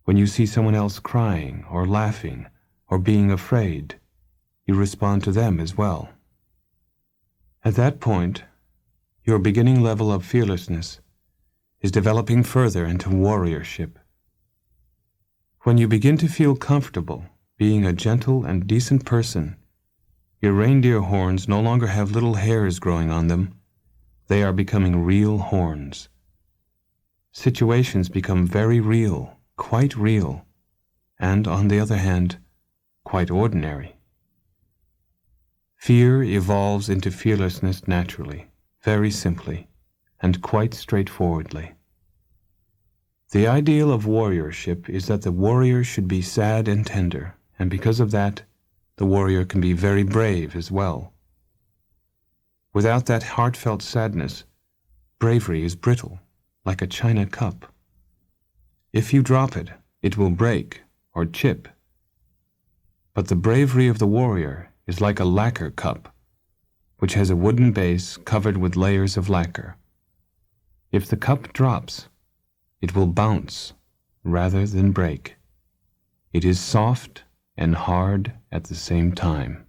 When you see someone else crying or laughing or being afraid, you respond to them as well. At that point, your beginning level of fearlessness is developing further into warriorship. When you begin to feel comfortable being a gentle and decent person, your reindeer horns no longer have little hairs growing on them. They are becoming real horns. Situations become very real, quite real, and, on the other hand, quite ordinary. Fear evolves into fearlessness naturally, very simply, and quite straightforwardly. The ideal of warriorship is that the warrior should be sad and tender, and because of that, the warrior can be very brave as well. Without that heartfelt sadness, bravery is brittle, like a china cup. If you drop it, It will break or chip. But the bravery of the warrior is like a lacquer cup, which has a wooden base covered with layers of lacquer. If the cup drops, it will bounce rather than break. It is soft and hard at the same time.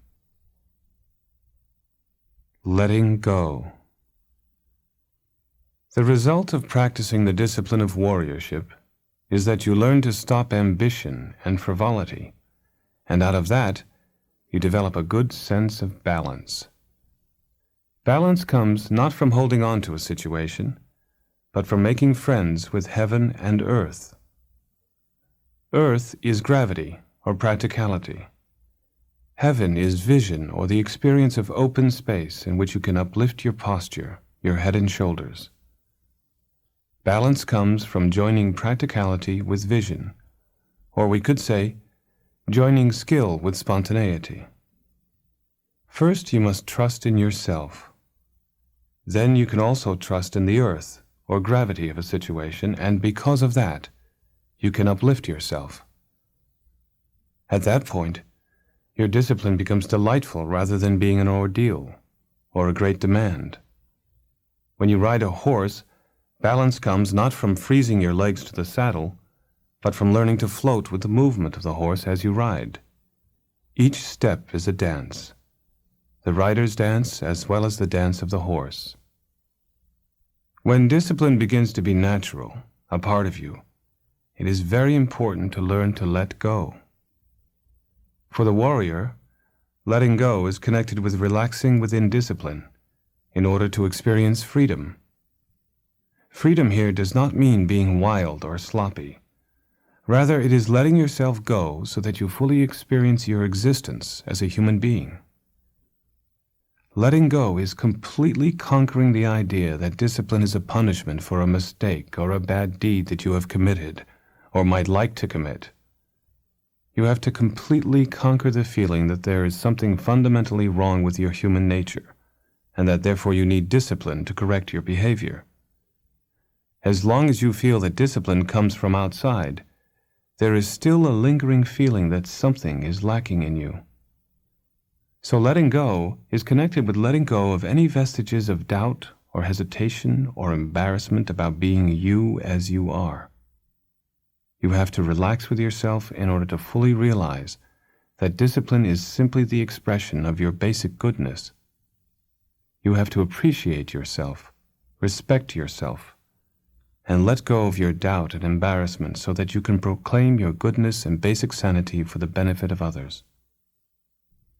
Letting go. The result of practicing the discipline of warriorship is that you learn to stop ambition and frivolity, and out of that, you develop a good sense of balance. Balance comes not from holding on to a situation, but from making friends with heaven and earth. Earth is gravity or practicality. Heaven is vision or the experience of open space in which you can uplift your posture, your head and shoulders. Balance comes from joining practicality with vision, or we could say, joining skill with spontaneity. First, you must trust in yourself. Then you can also trust in the earth, or gravity of a situation, and because of that, you can uplift yourself. At that point, your discipline becomes delightful rather than being an ordeal, or a great demand. When you ride a horse, balance comes not from freezing your legs to the saddle, but from learning to float with the movement of the horse as you ride. Each step is a dance, the rider's dance as well as the dance of the horse. When discipline begins to be natural, a part of you, it is very important to learn to let go. For the warrior, letting go is connected with relaxing within discipline in order to experience freedom. Freedom here does not mean being wild or sloppy. Rather, it is letting yourself go so that you fully experience your existence as a human being. Letting go is completely conquering the idea that discipline is a punishment for a mistake or a bad deed that you have committed or might like to commit. You have to completely conquer the feeling that there is something fundamentally wrong with your human nature, and that therefore you need discipline to correct your behavior. As long as you feel that discipline comes from outside, there is still a lingering feeling that something is lacking in you. So letting go is connected with letting go of any vestiges of doubt or hesitation or embarrassment about being you as you are. You have to relax with yourself in order to fully realize that discipline is simply the expression of your basic goodness. You have to appreciate yourself, respect yourself, and let go of your doubt and embarrassment so that you can proclaim your goodness and basic sanity for the benefit of others.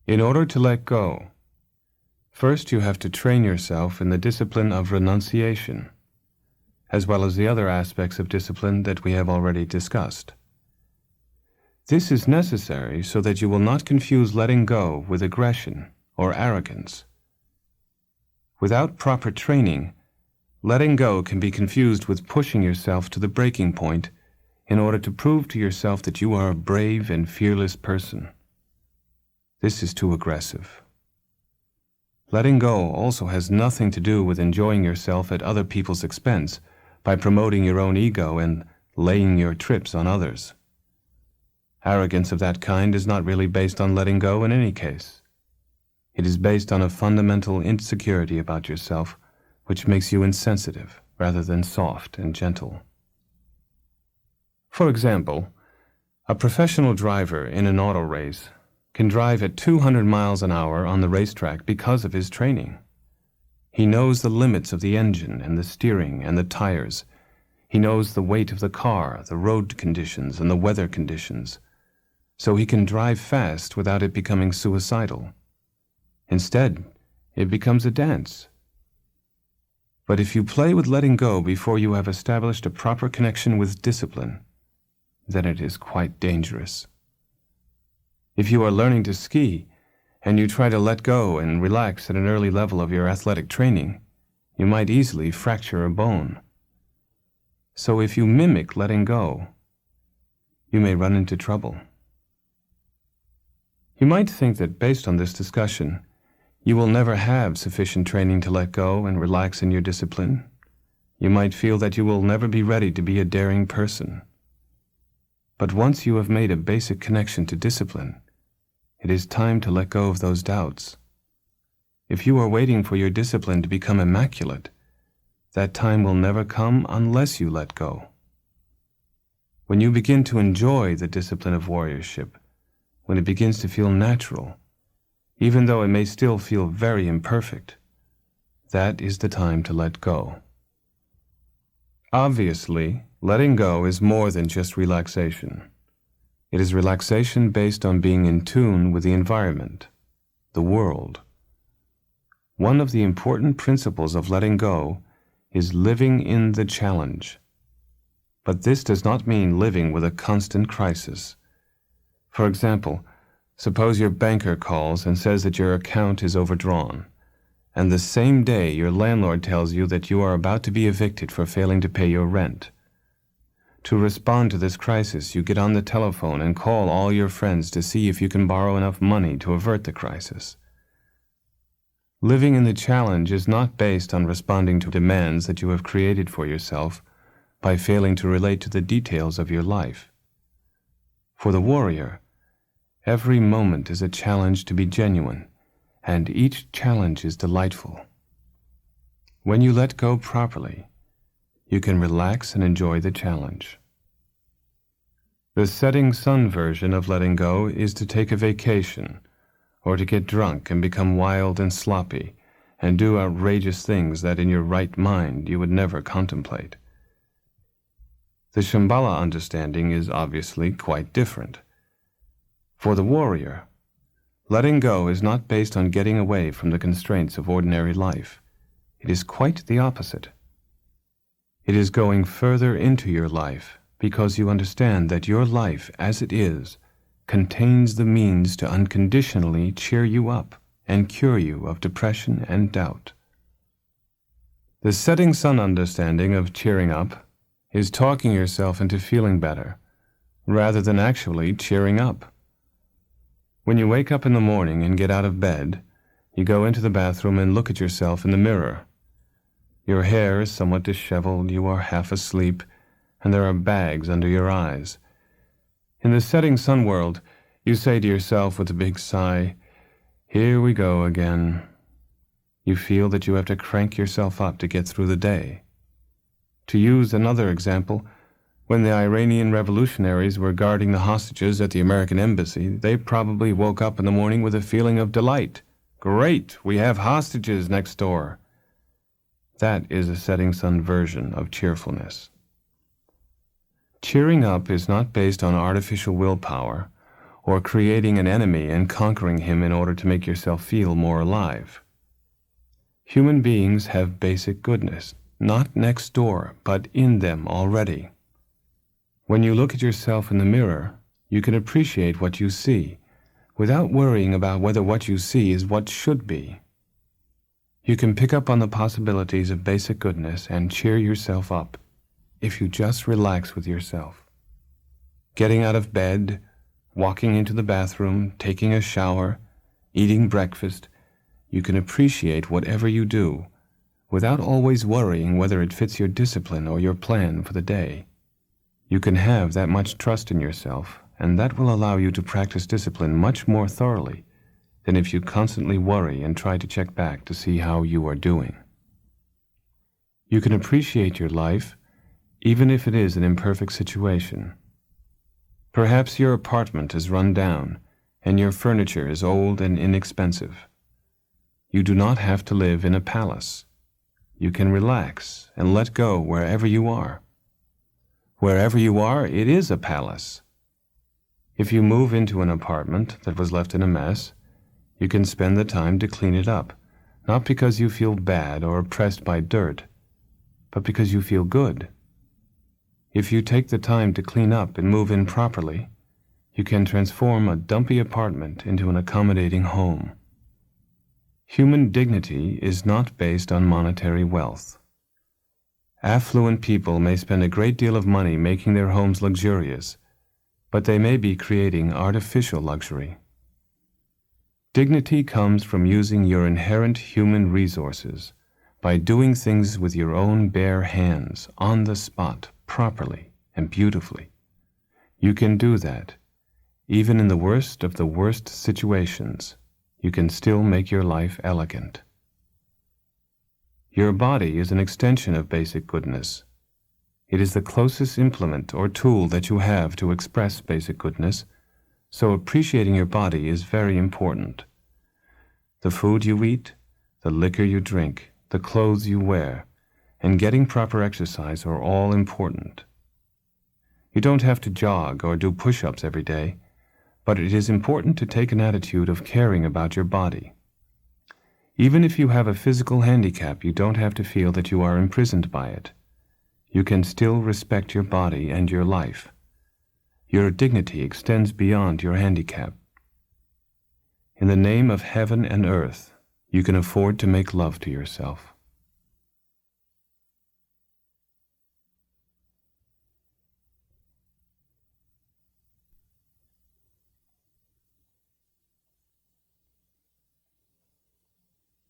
In order to let go, first you have to train yourself in the discipline of renunciation, as well as the other aspects of discipline that we have already discussed. This is necessary so that you will not confuse letting go with aggression or arrogance. Without proper training, letting go can be confused with pushing yourself to the breaking point in order to prove to yourself that you are a brave and fearless person. This is too aggressive. Letting go also has nothing to do with enjoying yourself at other people's expense by promoting your own ego and laying your trips on others. Arrogance of that kind is not really based on letting go in any case. It is based on a fundamental insecurity about yourself, which makes you insensitive rather than soft and gentle. For example, a professional driver in an auto race can drive at 200 miles an hour on the racetrack because of his training. He knows the limits of the engine and the steering and the tires. He knows the weight of the car, the road conditions, and the weather conditions, so he can drive fast without it becoming suicidal. Instead, it becomes a dance. But if you play with letting go before you have established a proper connection with discipline, then it is quite dangerous. If you are learning to ski, and you try to let go and relax at an early level of your athletic training, you might easily fracture a bone. So if you mimic letting go, you may run into trouble. You might think that based on this discussion, you will never have sufficient training to let go and relax in your discipline. You might feel that you will never be ready to be a daring person. But once you have made a basic connection to discipline, it is time to let go of those doubts. If you are waiting for your discipline to become immaculate, that time will never come unless you let go. When you begin to enjoy the discipline of warriorship, when it begins to feel natural, even though it may still feel very imperfect, that is the time to let go. Obviously, letting go is more than just relaxation. It is relaxation based on being in tune with the environment, the world. One of the important principles of letting go is living in the challenge. But this does not mean living with a constant crisis. For example, suppose your banker calls and says that your account is overdrawn, and the same day your landlord tells you that you are about to be evicted for failing to pay your rent. To respond to this crisis, you get on the telephone and call all your friends to see if you can borrow enough money to avert the crisis. Living in the challenge is not based on responding to demands that you have created for yourself by failing to relate to the details of your life. For the warrior, every moment is a challenge to be genuine, and each challenge is delightful. When you let go properly, you can relax and enjoy the challenge. The setting sun version of letting go is to take a vacation, or to get drunk and become wild and sloppy, and do outrageous things that in your right mind you would never contemplate. The Shambhala understanding is obviously quite different. For the warrior, letting go is not based on getting away from the constraints of ordinary life. It is quite the opposite. It is going further into your life because you understand that your life as it is contains the means to unconditionally cheer you up and cure you of depression and doubt. The setting sun understanding of cheering up is talking yourself into feeling better, rather than actually cheering up. When you wake up in the morning and get out of bed, you go into the bathroom and look at yourself in the mirror. Your hair is somewhat disheveled, you are half asleep, and there are bags under your eyes. In the setting sun world, you say to yourself with a big sigh, "Here we go again." You feel that you have to crank yourself up to get through the day. To use another example, when the Iranian revolutionaries were guarding the hostages at the American embassy, they probably woke up in the morning with a feeling of delight. Great, we have hostages next door. That is a setting sun version of cheerfulness. Cheering up is not based on artificial willpower or creating an enemy and conquering him in order to make yourself feel more alive. Human beings have basic goodness, not next door, but in them already. When you look at yourself in the mirror, you can appreciate what you see without worrying about whether what you see is what should be. You can pick up on the possibilities of basic goodness and cheer yourself up if you just relax with yourself. Getting out of bed, walking into the bathroom, taking a shower, eating breakfast, you can appreciate whatever you do without always worrying whether it fits your discipline or your plan for the day. You can have that much trust in yourself, and that will allow you to practice discipline much more thoroughly than if you constantly worry and try to check back to see how you are doing. You can appreciate your life even if it is an imperfect situation. Perhaps your apartment is run down and your furniture is old and inexpensive. You do not have to live in a palace. You can relax and let go wherever you are. Wherever you are, it is a palace. If you move into an apartment that was left in a mess, you can spend the time to clean it up, not because you feel bad or oppressed by dirt, but because you feel good. If you take the time to clean up and move in properly, you can transform a dumpy apartment into an accommodating home. Human dignity is not based on monetary wealth. Affluent people may spend a great deal of money making their homes luxurious, but they may be creating artificial luxury. Dignity comes from using your inherent human resources by doing things with your own bare hands, on the spot, properly and beautifully. You can do that. Even in the worst of the worst situations, you can still make your life elegant. Your body is an extension of basic goodness. It is the closest implement or tool that you have to express basic goodness, so appreciating your body is very important. The food you eat, the liquor you drink, the clothes you wear, and getting proper exercise are all important. You don't have to jog or do push-ups every day, but it is important to take an attitude of caring about your body. Even if you have a physical handicap, you don't have to feel that you are imprisoned by it. You can still respect your body and your life. Your dignity extends beyond your handicap. In the name of heaven and earth, you can afford to make love to yourself.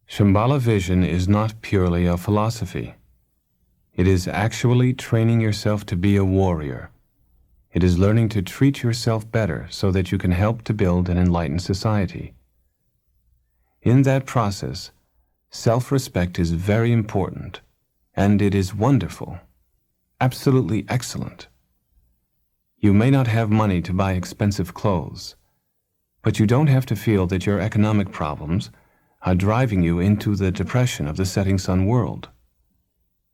Shambhala vision is not purely a philosophy. It is actually training yourself to be a warrior. It is learning to treat yourself better so that you can help to build an enlightened society. In that process, self-respect is very important, and it is wonderful, absolutely excellent. You may not have money to buy expensive clothes, but you don't have to feel that your economic problems are driving you into the depression of the setting sun world.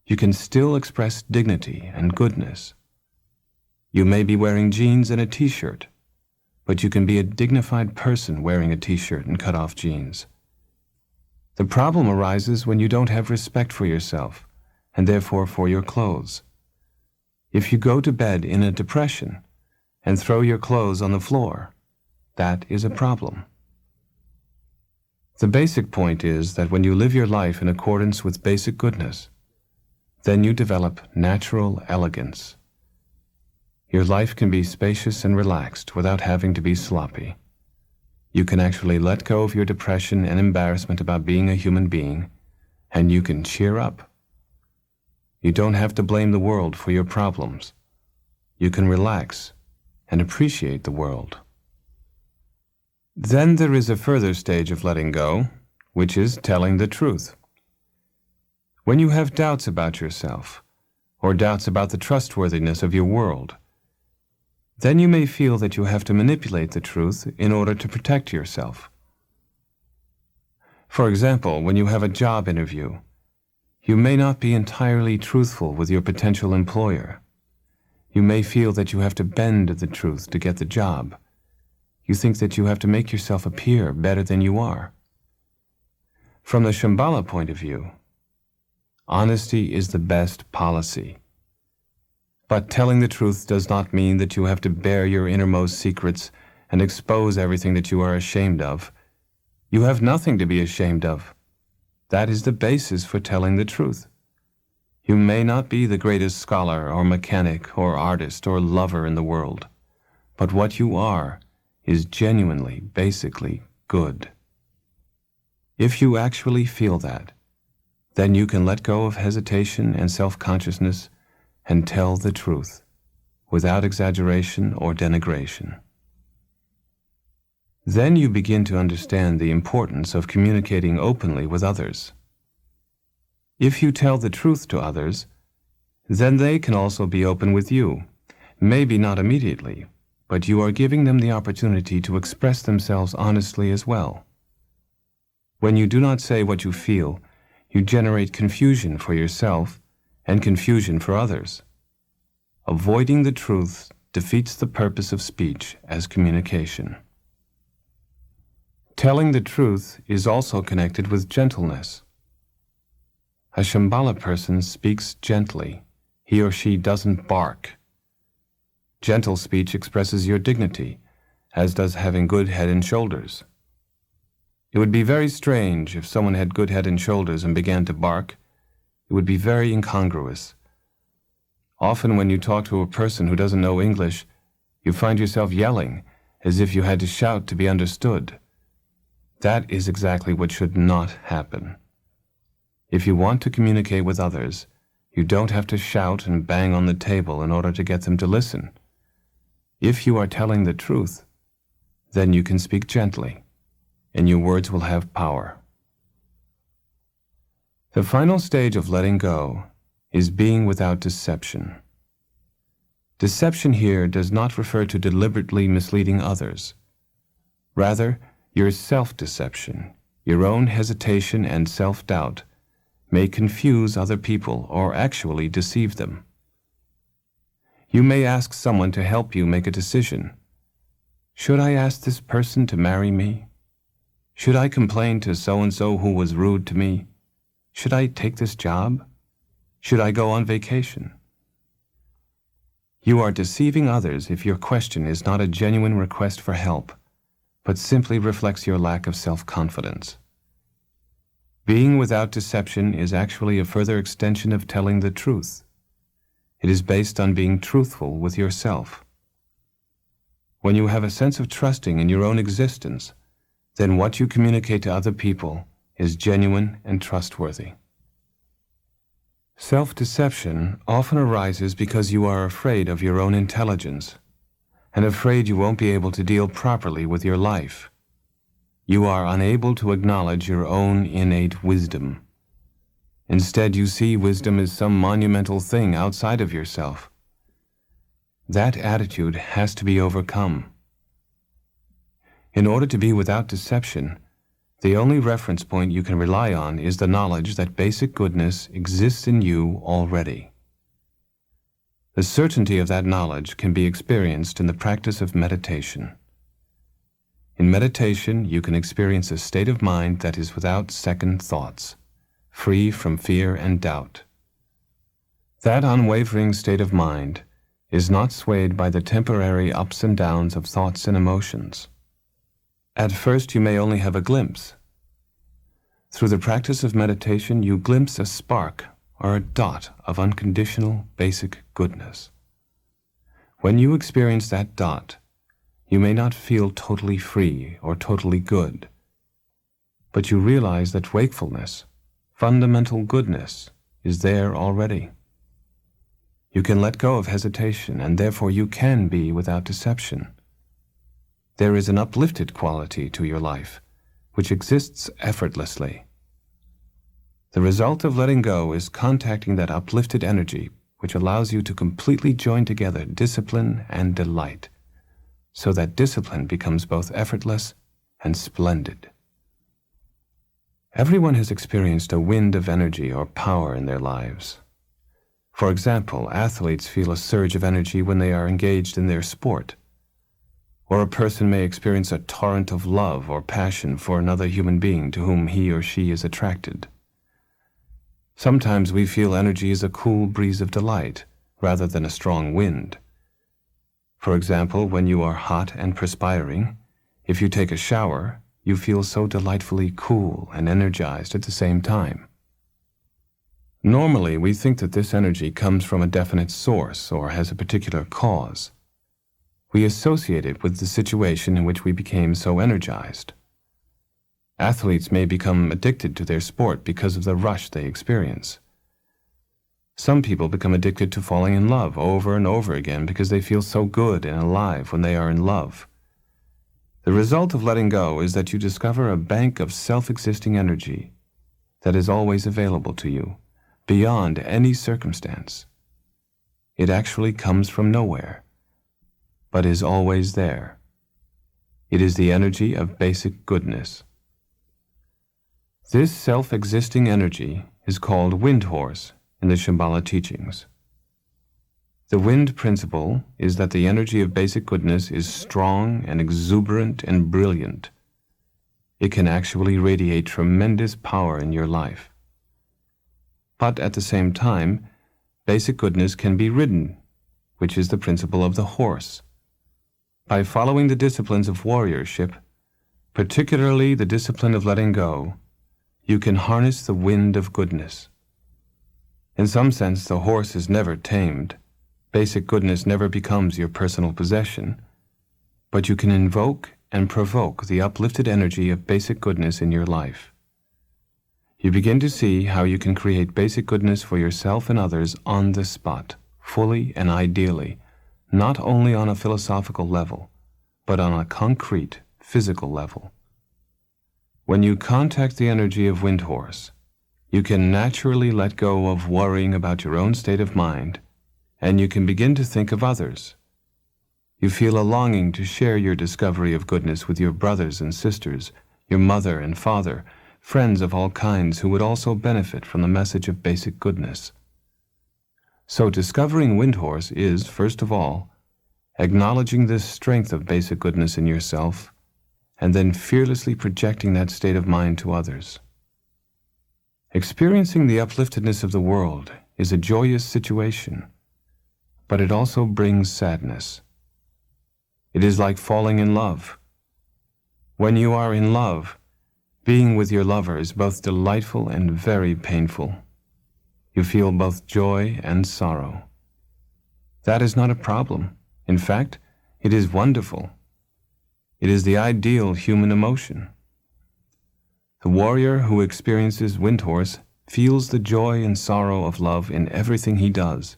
You can still express dignity and goodness. You may be wearing jeans and a t-shirt, but you can be a dignified person wearing a t-shirt and cut-off jeans. The problem arises when you don't have respect for yourself, and therefore for your clothes. If you go to bed in a depression and throw your clothes on the floor, that is a problem. The basic point is that when you live your life in accordance with basic goodness, then you develop natural elegance. Your life can be spacious and relaxed without having to be sloppy. You can actually let go of your depression and embarrassment about being a human being, and you can cheer up. You don't have to blame the world for your problems. You can relax and appreciate the world. Then there is a further stage of letting go, which is telling the truth. When you have doubts about yourself, or doubts about the trustworthiness of your world, then you may feel that you have to manipulate the truth in order to protect yourself. For example, when you have a job interview, you may not be entirely truthful with your potential employer. You may feel that you have to bend the truth to get the job. You think that you have to make yourself appear better than you are. From the Shambhala point of view, honesty is the best policy. But telling the truth does not mean that you have to bare your innermost secrets and expose everything that you are ashamed of. You have nothing to be ashamed of. That is the basis for telling the truth. You may not be the greatest scholar or mechanic or artist or lover in the world, but what you are is genuinely, basically good. If you actually feel that, then you can let go of hesitation and self-consciousness and tell the truth, without exaggeration or denigration. Then you begin to understand the importance of communicating openly with others. If you tell the truth to others, then they can also be open with you, maybe not immediately, but you are giving them the opportunity to express themselves honestly as well. When you do not say what you feel, you generate confusion for yourself and confusion for others. Avoiding the truth defeats the purpose of speech as communication. Telling the truth is also connected with gentleness. A Shambhala person speaks gently. He or she doesn't bark. Gentle speech expresses your dignity, as does having good head and shoulders. It would be very strange if someone had good head and shoulders and began to bark. It would be very incongruous. Often when you talk to a person who doesn't know English, you find yourself yelling as if you had to shout to be understood. That is exactly what should not happen. If you want to communicate with others, you don't have to shout and bang on the table in order to get them to listen. If you are telling the truth, then you can speak gently, and your words will have power. The final stage of letting go is being without deception. Deception here does not refer to deliberately misleading others. Rather, your self-deception, your own hesitation and self-doubt, may confuse other people or actually deceive them. You may ask someone to help you make a decision. Should I ask this person to marry me? Should I complain to so-and-so who was rude to me? Should I take this job? Should I go on vacation? You are deceiving others if your question is not a genuine request for help, but simply reflects your lack of self-confidence. Being without deception is actually a further extension of telling the truth. It is based on being truthful with yourself. When you have a sense of trusting in your own existence, then what you communicate to other people is genuine and trustworthy. Self-deception often arises because you are afraid of your own intelligence and afraid you won't be able to deal properly with your life. You are unable to acknowledge your own innate wisdom. Instead, you see wisdom as some monumental thing outside of yourself. That attitude has to be overcome. In order to be without deception, the only reference point you can rely on is the knowledge that basic goodness exists in you already. The certainty of that knowledge can be experienced in the practice of meditation. In meditation, you can experience a state of mind that is without second thoughts, free from fear and doubt. That unwavering state of mind is not swayed by the temporary ups and downs of thoughts and emotions. At first, you may only have a glimpse. Through the practice of meditation, you glimpse a spark or a dot of unconditional, basic goodness. When you experience that dot, you may not feel totally free or totally good, but you realize that wakefulness, fundamental goodness, is there already. You can let go of hesitation, and therefore you can be without deception. There is an uplifted quality to your life, which exists effortlessly. The result of letting go is contacting that uplifted energy, which allows you to completely join together discipline and delight, so that discipline becomes both effortless and splendid. Everyone has experienced a wind of energy or power in their lives. For example, athletes feel a surge of energy when they are engaged in their sport. Or a person may experience a torrent of love or passion for another human being to whom he or she is attracted. Sometimes we feel energy is a cool breeze of delight, rather than a strong wind. For example, when you are hot and perspiring, if you take a shower, you feel so delightfully cool and energized at the same time. Normally, we think that this energy comes from a definite source or has a particular cause. We associate it with the situation in which we became so energized. Athletes may become addicted to their sport because of the rush they experience. Some people become addicted to falling in love over and over again because they feel so good and alive when they are in love. The result of letting go is that you discover a bank of self-existing energy that is always available to you, beyond any circumstance. It actually comes from nowhere, but is always there. It is the energy of basic goodness. This self-existing energy is called wind horse in the Shambhala teachings. The wind principle is that the energy of basic goodness is strong and exuberant and brilliant. It can actually radiate tremendous power in your life. But at the same time, basic goodness can be ridden, which is the principle of the horse. By following the disciplines of warriorship, particularly the discipline of letting go, you can harness the wind of goodness. In some sense, the horse is never tamed. Basic goodness never becomes your personal possession, but you can invoke and provoke the uplifted energy of basic goodness in your life. You begin to see how you can create basic goodness for yourself and others on the spot, fully and ideally, not only on a philosophical level, but on a concrete, physical level. When you contact the energy of Windhorse, you can naturally let go of worrying about your own state of mind, and you can begin to think of others. You feel a longing to share your discovery of goodness with your brothers and sisters, your mother and father, friends of all kinds who would also benefit from the message of basic goodness. So discovering Windhorse is, first of all, acknowledging this strength of basic goodness in yourself, and then fearlessly projecting that state of mind to others. Experiencing the upliftedness of the world is a joyous situation, but it also brings sadness. It is like falling in love. When you are in love, being with your lover is both delightful and very painful. You feel both joy and sorrow. That is not a problem. In fact, it is wonderful. It is the ideal human emotion. The warrior who experiences Windhorse feels the joy and sorrow of love in everything he does.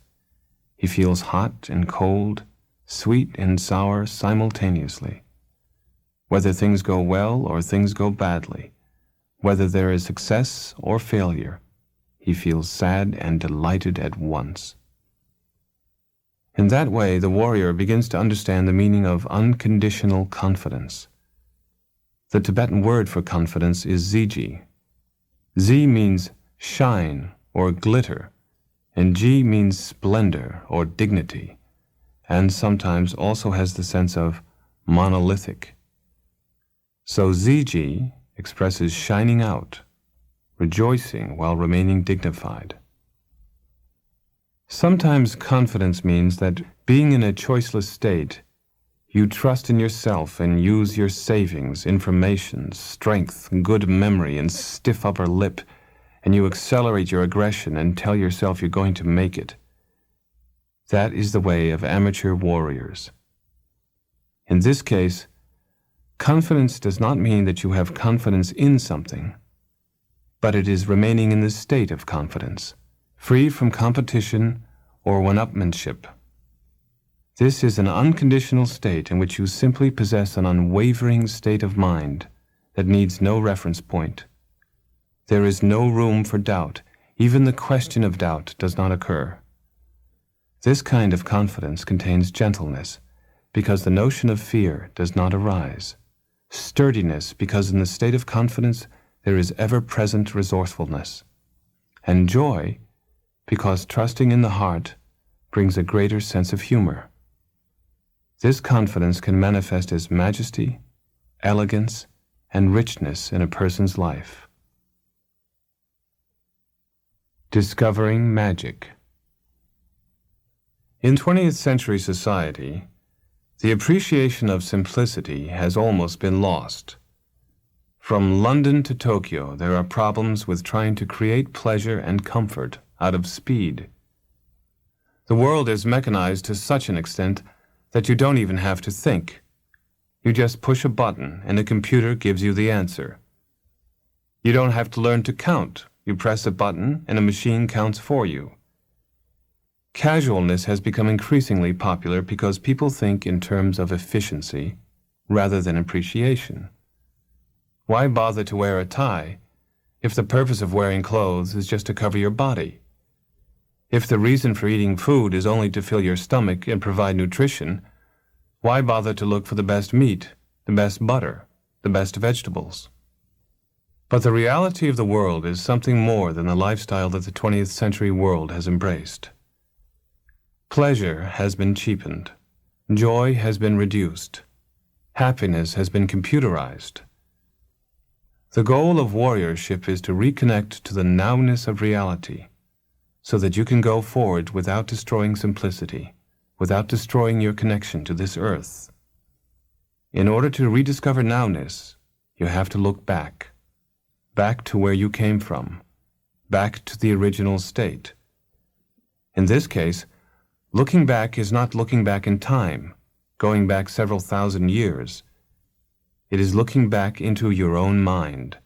He feels hot and cold, sweet and sour simultaneously. Whether things go well or things go badly, whether there is success or failure, he feels sad and delighted at once. In that way, the warrior begins to understand the meaning of unconditional confidence. The Tibetan word for confidence is ziji. Z means shine or glitter, and Ji means splendor or dignity, and sometimes also has the sense of monolithic. So ziji expresses shining out, rejoicing while remaining dignified. Sometimes confidence means that being in a choiceless state, you trust in yourself and use your savings, information, strength, good memory, and stiff upper lip, and you accelerate your aggression and tell yourself you're going to make it. That is the way of amateur warriors. In this case, confidence does not mean that you have confidence in something, but it is remaining in the state of confidence, free from competition or one-upmanship. This is an unconditional state in which you simply possess an unwavering state of mind that needs no reference point. There is no room for doubt. Even the question of doubt does not occur. This kind of confidence contains gentleness, because the notion of fear does not arise. Sturdiness, because in the state of confidence there is ever-present resourcefulness. And joy, because trusting in the heart brings a greater sense of humor. This confidence can manifest as majesty, elegance, and richness in a person's life. Discovering magic. In 20th century society, the appreciation of simplicity has almost been lost. From London to Tokyo, there are problems with trying to create pleasure and comfort out of speed. The world is mechanized to such an extent that you don't even have to think. You just push a button and a computer gives you the answer. You don't have to learn to count. You press a button and a machine counts for you. Casualness has become increasingly popular because people think in terms of efficiency rather than appreciation. Why bother to wear a tie if the purpose of wearing clothes is just to cover your body? If the reason for eating food is only to fill your stomach and provide nutrition, why bother to look for the best meat, the best butter, the best vegetables? But the reality of the world is something more than the lifestyle that the 20th century world has embraced. Pleasure has been cheapened. Joy has been reduced. Happiness has been computerized. The goal of warriorship is to reconnect to the nowness of reality, so that you can go forward without destroying simplicity, without destroying your connection to this earth. In order to rediscover nowness, you have to look back to where you came from, back to the original state. In this case, looking back is not looking back in time, going back several thousand years. It is looking back into your own mind,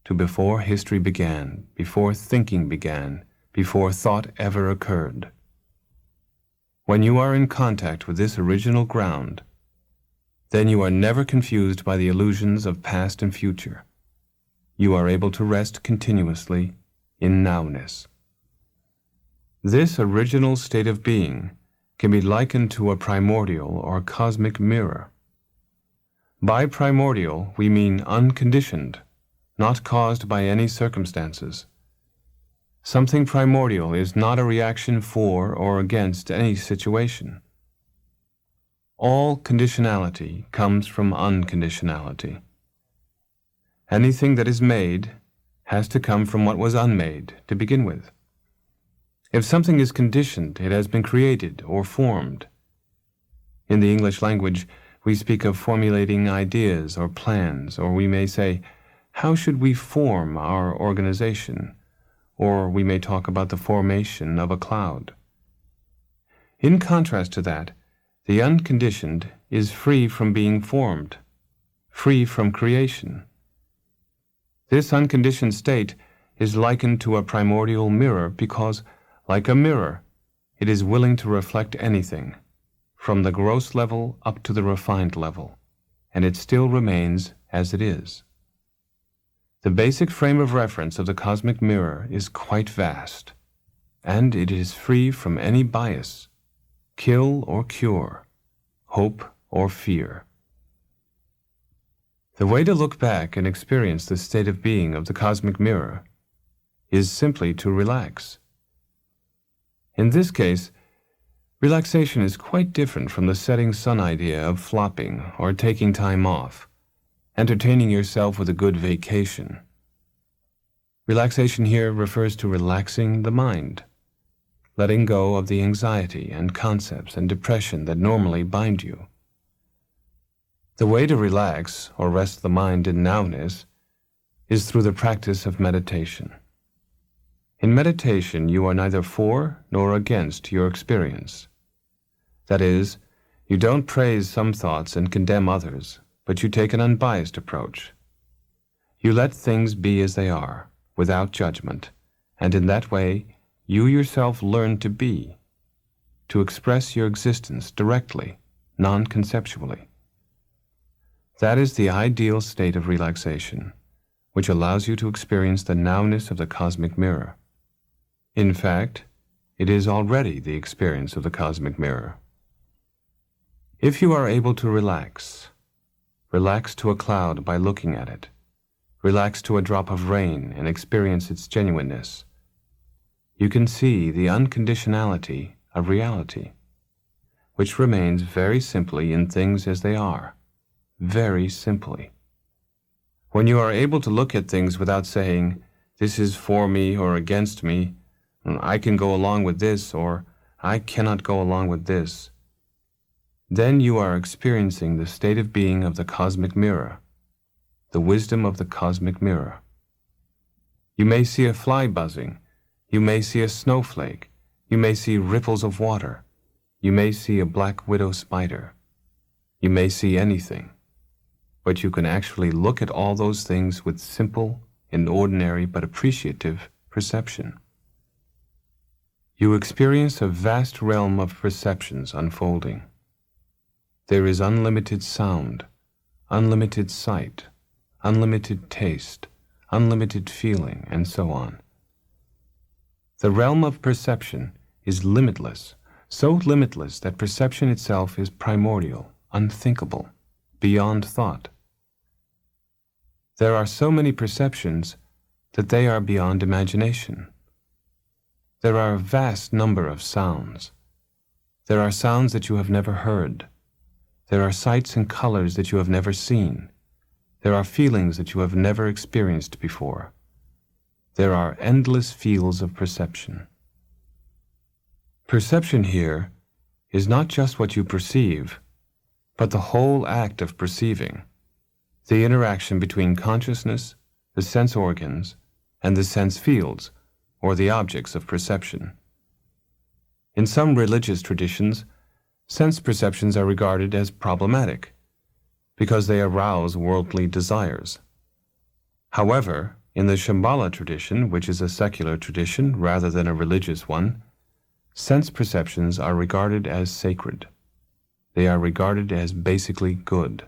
to before history began, before thinking began, before thought ever occurred. When you are in contact with this original ground, then you are never confused by the illusions of past and future. You are able to rest continuously in nowness. This original state of being can be likened to a primordial or cosmic mirror. By primordial, we mean unconditioned, not caused by any circumstances. Something primordial is not a reaction for or against any situation. All conditionality comes from unconditionality. Anything that is made has to come from what was unmade to begin with. If something is conditioned, it has been created or formed. In the English language, we speak of formulating ideas or plans, or we may say, how should we form our organization? Or we may talk about the formation of a cloud. In contrast to that, the unconditioned is free from being formed, free from creation. This unconditioned state is likened to a primordial mirror because, like a mirror, it is willing to reflect anything, from the gross level up to the refined level, and it still remains as it is. The basic frame of reference of the cosmic mirror is quite vast, and it is free from any bias, kill or cure, hope or fear. The way to look back and experience the state of being of the cosmic mirror is simply to relax. In this case, relaxation is quite different from the setting sun idea of flopping or taking time off, entertaining yourself with a good vacation. Relaxation here refers to relaxing the mind, letting go of the anxiety and concepts and depression that normally bind you. The way to relax or rest the mind in nowness is through the practice of meditation. In meditation, you are neither for nor against your experience. That is, you don't praise some thoughts and condemn others, but you take an unbiased approach. You let things be as they are, without judgment, and in that way, you yourself learn to be, to express your existence directly, non-conceptually. That is the ideal state of relaxation, which allows you to experience the nowness of the cosmic mirror. In fact, it is already the experience of the cosmic mirror. If you are able to relax to a cloud by looking at it. Relax to a drop of rain and experience its genuineness. You can see the unconditionality of reality, which remains very simply in things as they are, very simply. When you are able to look at things without saying, this is for me or against me, I can go along with this or I cannot go along with this, then you are experiencing the state of being of the cosmic mirror, the wisdom of the cosmic mirror. You may see a fly buzzing, you may see a snowflake, you may see ripples of water, you may see a black widow spider, you may see anything, but you can actually look at all those things with simple and ordinary but appreciative perception. You experience a vast realm of perceptions unfolding. There is unlimited sound, unlimited sight, unlimited taste, unlimited feeling, and so on. The realm of perception is limitless, so limitless that perception itself is primordial, unthinkable, beyond thought. There are so many perceptions that they are beyond imagination. There are a vast number of sounds. There are sounds that you have never heard. There are sights and colors that you have never seen. There are feelings that you have never experienced before. There are endless fields of perception. Perception here is not just what you perceive, but the whole act of perceiving, the interaction between consciousness, the sense organs, and the sense fields, or the objects of perception. In some religious traditions, sense perceptions are regarded as problematic because they arouse worldly desires. However, in the Shambhala tradition, which is a secular tradition rather than a religious one, Sense perceptions are regarded as sacred. They are regarded as basically good.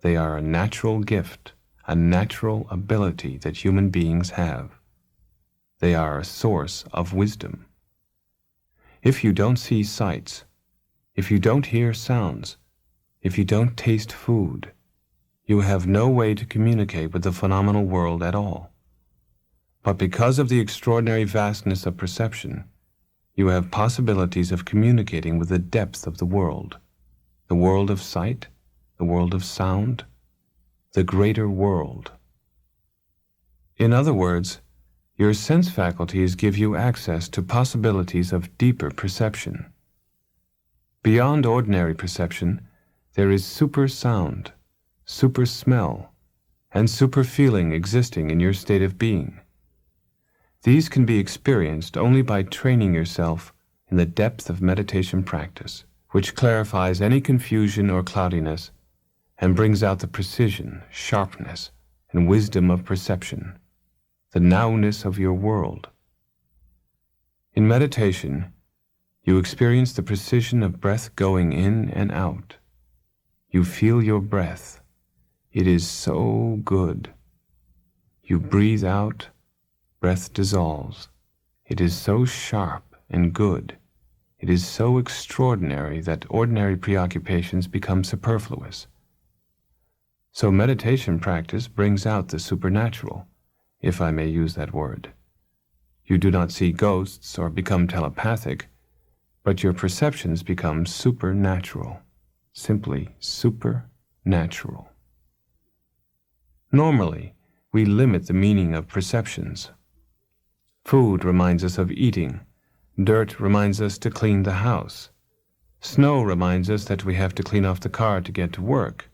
They are a natural gift, a natural ability that human beings have. They are a source of wisdom. If you don't see sights, if you don't hear sounds, if you don't taste food, you have no way to communicate with the phenomenal world at all. But because of the extraordinary vastness of perception, you have possibilities of communicating with the depth of the world of sight, the world of sound, the greater world. In other words, your sense faculties give you access to possibilities of deeper perception. Beyond ordinary perception, there is super sound, super smell, and super feeling existing in your state of being. These can be experienced only by training yourself in the depth of meditation practice, which clarifies any confusion or cloudiness and brings out the precision, sharpness, and wisdom of perception, the nowness of your world. In meditation, you experience the precision of breath going in and out. You feel your breath. It is so good. You breathe out, breath dissolves. It is so sharp and good. It is so extraordinary that ordinary preoccupations become superfluous. So meditation practice brings out the supernatural, if I may use that word. You do not see ghosts or become telepathic, but your perceptions become supernatural, simply supernatural. Normally, we limit the meaning of perceptions. Food reminds us of eating. Dirt reminds us to clean the house. Snow reminds us that we have to clean off the car to get to work.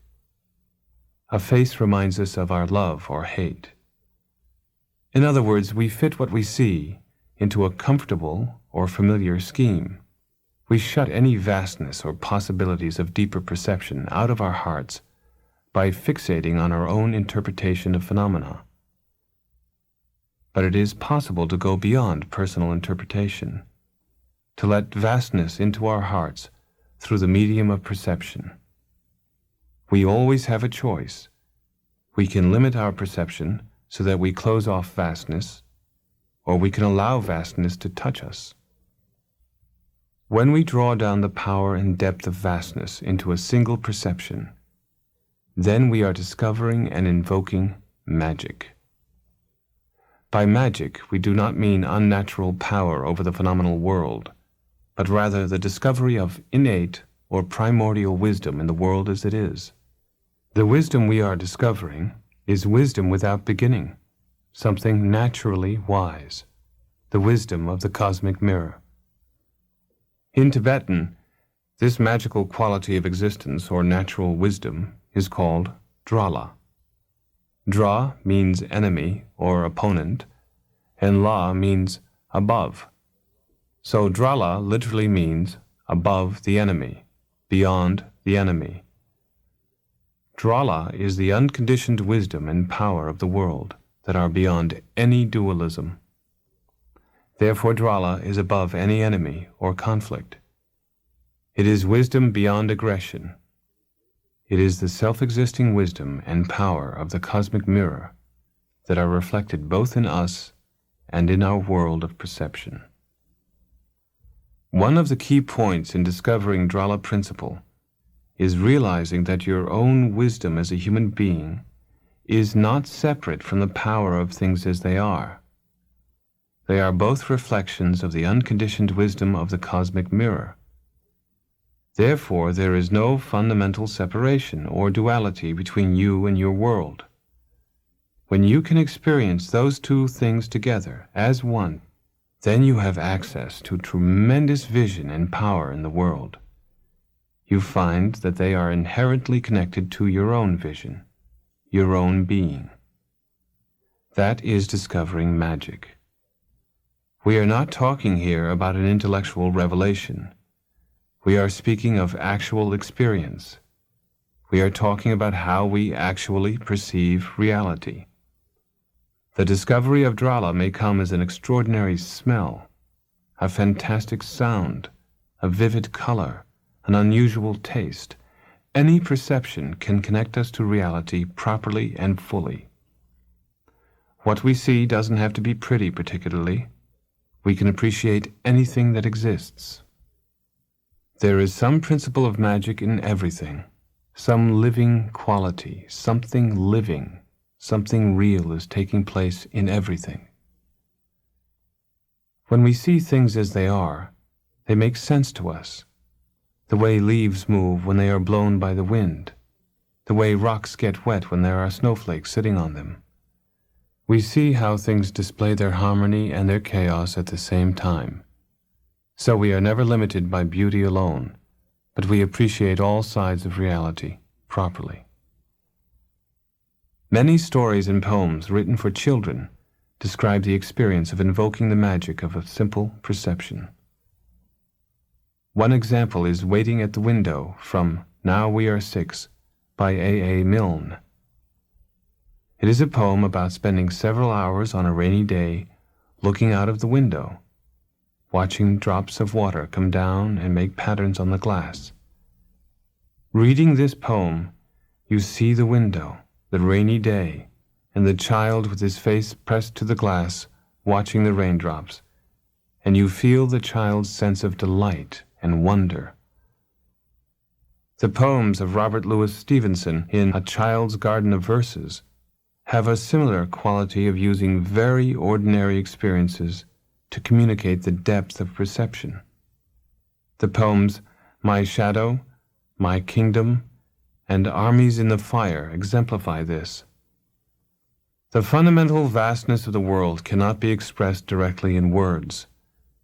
A face reminds us of our love or hate. In other words, we fit what we see into a comfortable or familiar scheme. We shut any vastness or possibilities of deeper perception out of our hearts by fixating on our own interpretation of phenomena. But it is possible to go beyond personal interpretation, to let vastness into our hearts through the medium of perception. We always have a choice. We can limit our perception so that we close off vastness, or we can allow vastness to touch us. When we draw down the power and depth of vastness into a single perception, then we are discovering and invoking magic. By magic, we do not mean unnatural power over the phenomenal world, but rather the discovery of innate or primordial wisdom in the world as it is. The wisdom we are discovering is wisdom without beginning, something naturally wise, the wisdom of the cosmic mirror. In Tibetan, this magical quality of existence or natural wisdom is called drala. Dra means enemy or opponent, and la means above. So drala literally means above the enemy, beyond the enemy. Drala is the unconditioned wisdom and power of the world that are beyond any dualism. Therefore drala is above any enemy or conflict. It is wisdom beyond aggression. It is the self-existing wisdom and power of the cosmic mirror that are reflected both in us and in our world of perception. One of the key points in discovering Drala principle is realizing that your own wisdom as a human being is not separate from the power of things as they are. They are both reflections of the unconditioned wisdom of the cosmic mirror. Therefore, there is no fundamental separation or duality between you and your world. When you can experience those two things together as one, then you have access to tremendous vision and power in the world. You find that they are inherently connected to your own vision, your own being. That is discovering magic. We are not talking here about an intellectual revelation. We are speaking of actual experience. We are talking about how we actually perceive reality. The discovery of Drala may come as an extraordinary smell, a fantastic sound, a vivid color, an unusual taste. Any perception can connect us to reality properly and fully. What we see doesn't have to be pretty particularly. We can appreciate anything that exists. There is some principle of magic in everything, some living quality, something living, something real is taking place in everything. When we see things as they are, they make sense to us. The way leaves move when they are blown by the wind, the way rocks get wet when there are snowflakes sitting on them. We see how things display their harmony and their chaos at the same time. So we are never limited by beauty alone, but we appreciate all sides of reality properly. Many stories and poems written for children describe the experience of invoking the magic of a simple perception. One example is Waiting at the Window from Now We Are Six by A. Milne. It is a poem about spending several hours on a rainy day looking out of the window, watching drops of water come down and make patterns on the glass. Reading this poem, you see the window, the rainy day, and the child with his face pressed to the glass, watching the raindrops, and you feel the child's sense of delight and wonder. The poems of Robert Louis Stevenson in A Child's Garden of Verses have a similar quality of using very ordinary experiences to communicate the depth of perception. The poems My Shadow, My Kingdom, and Armies in the Fire exemplify this. The fundamental vastness of the world cannot be expressed directly in words,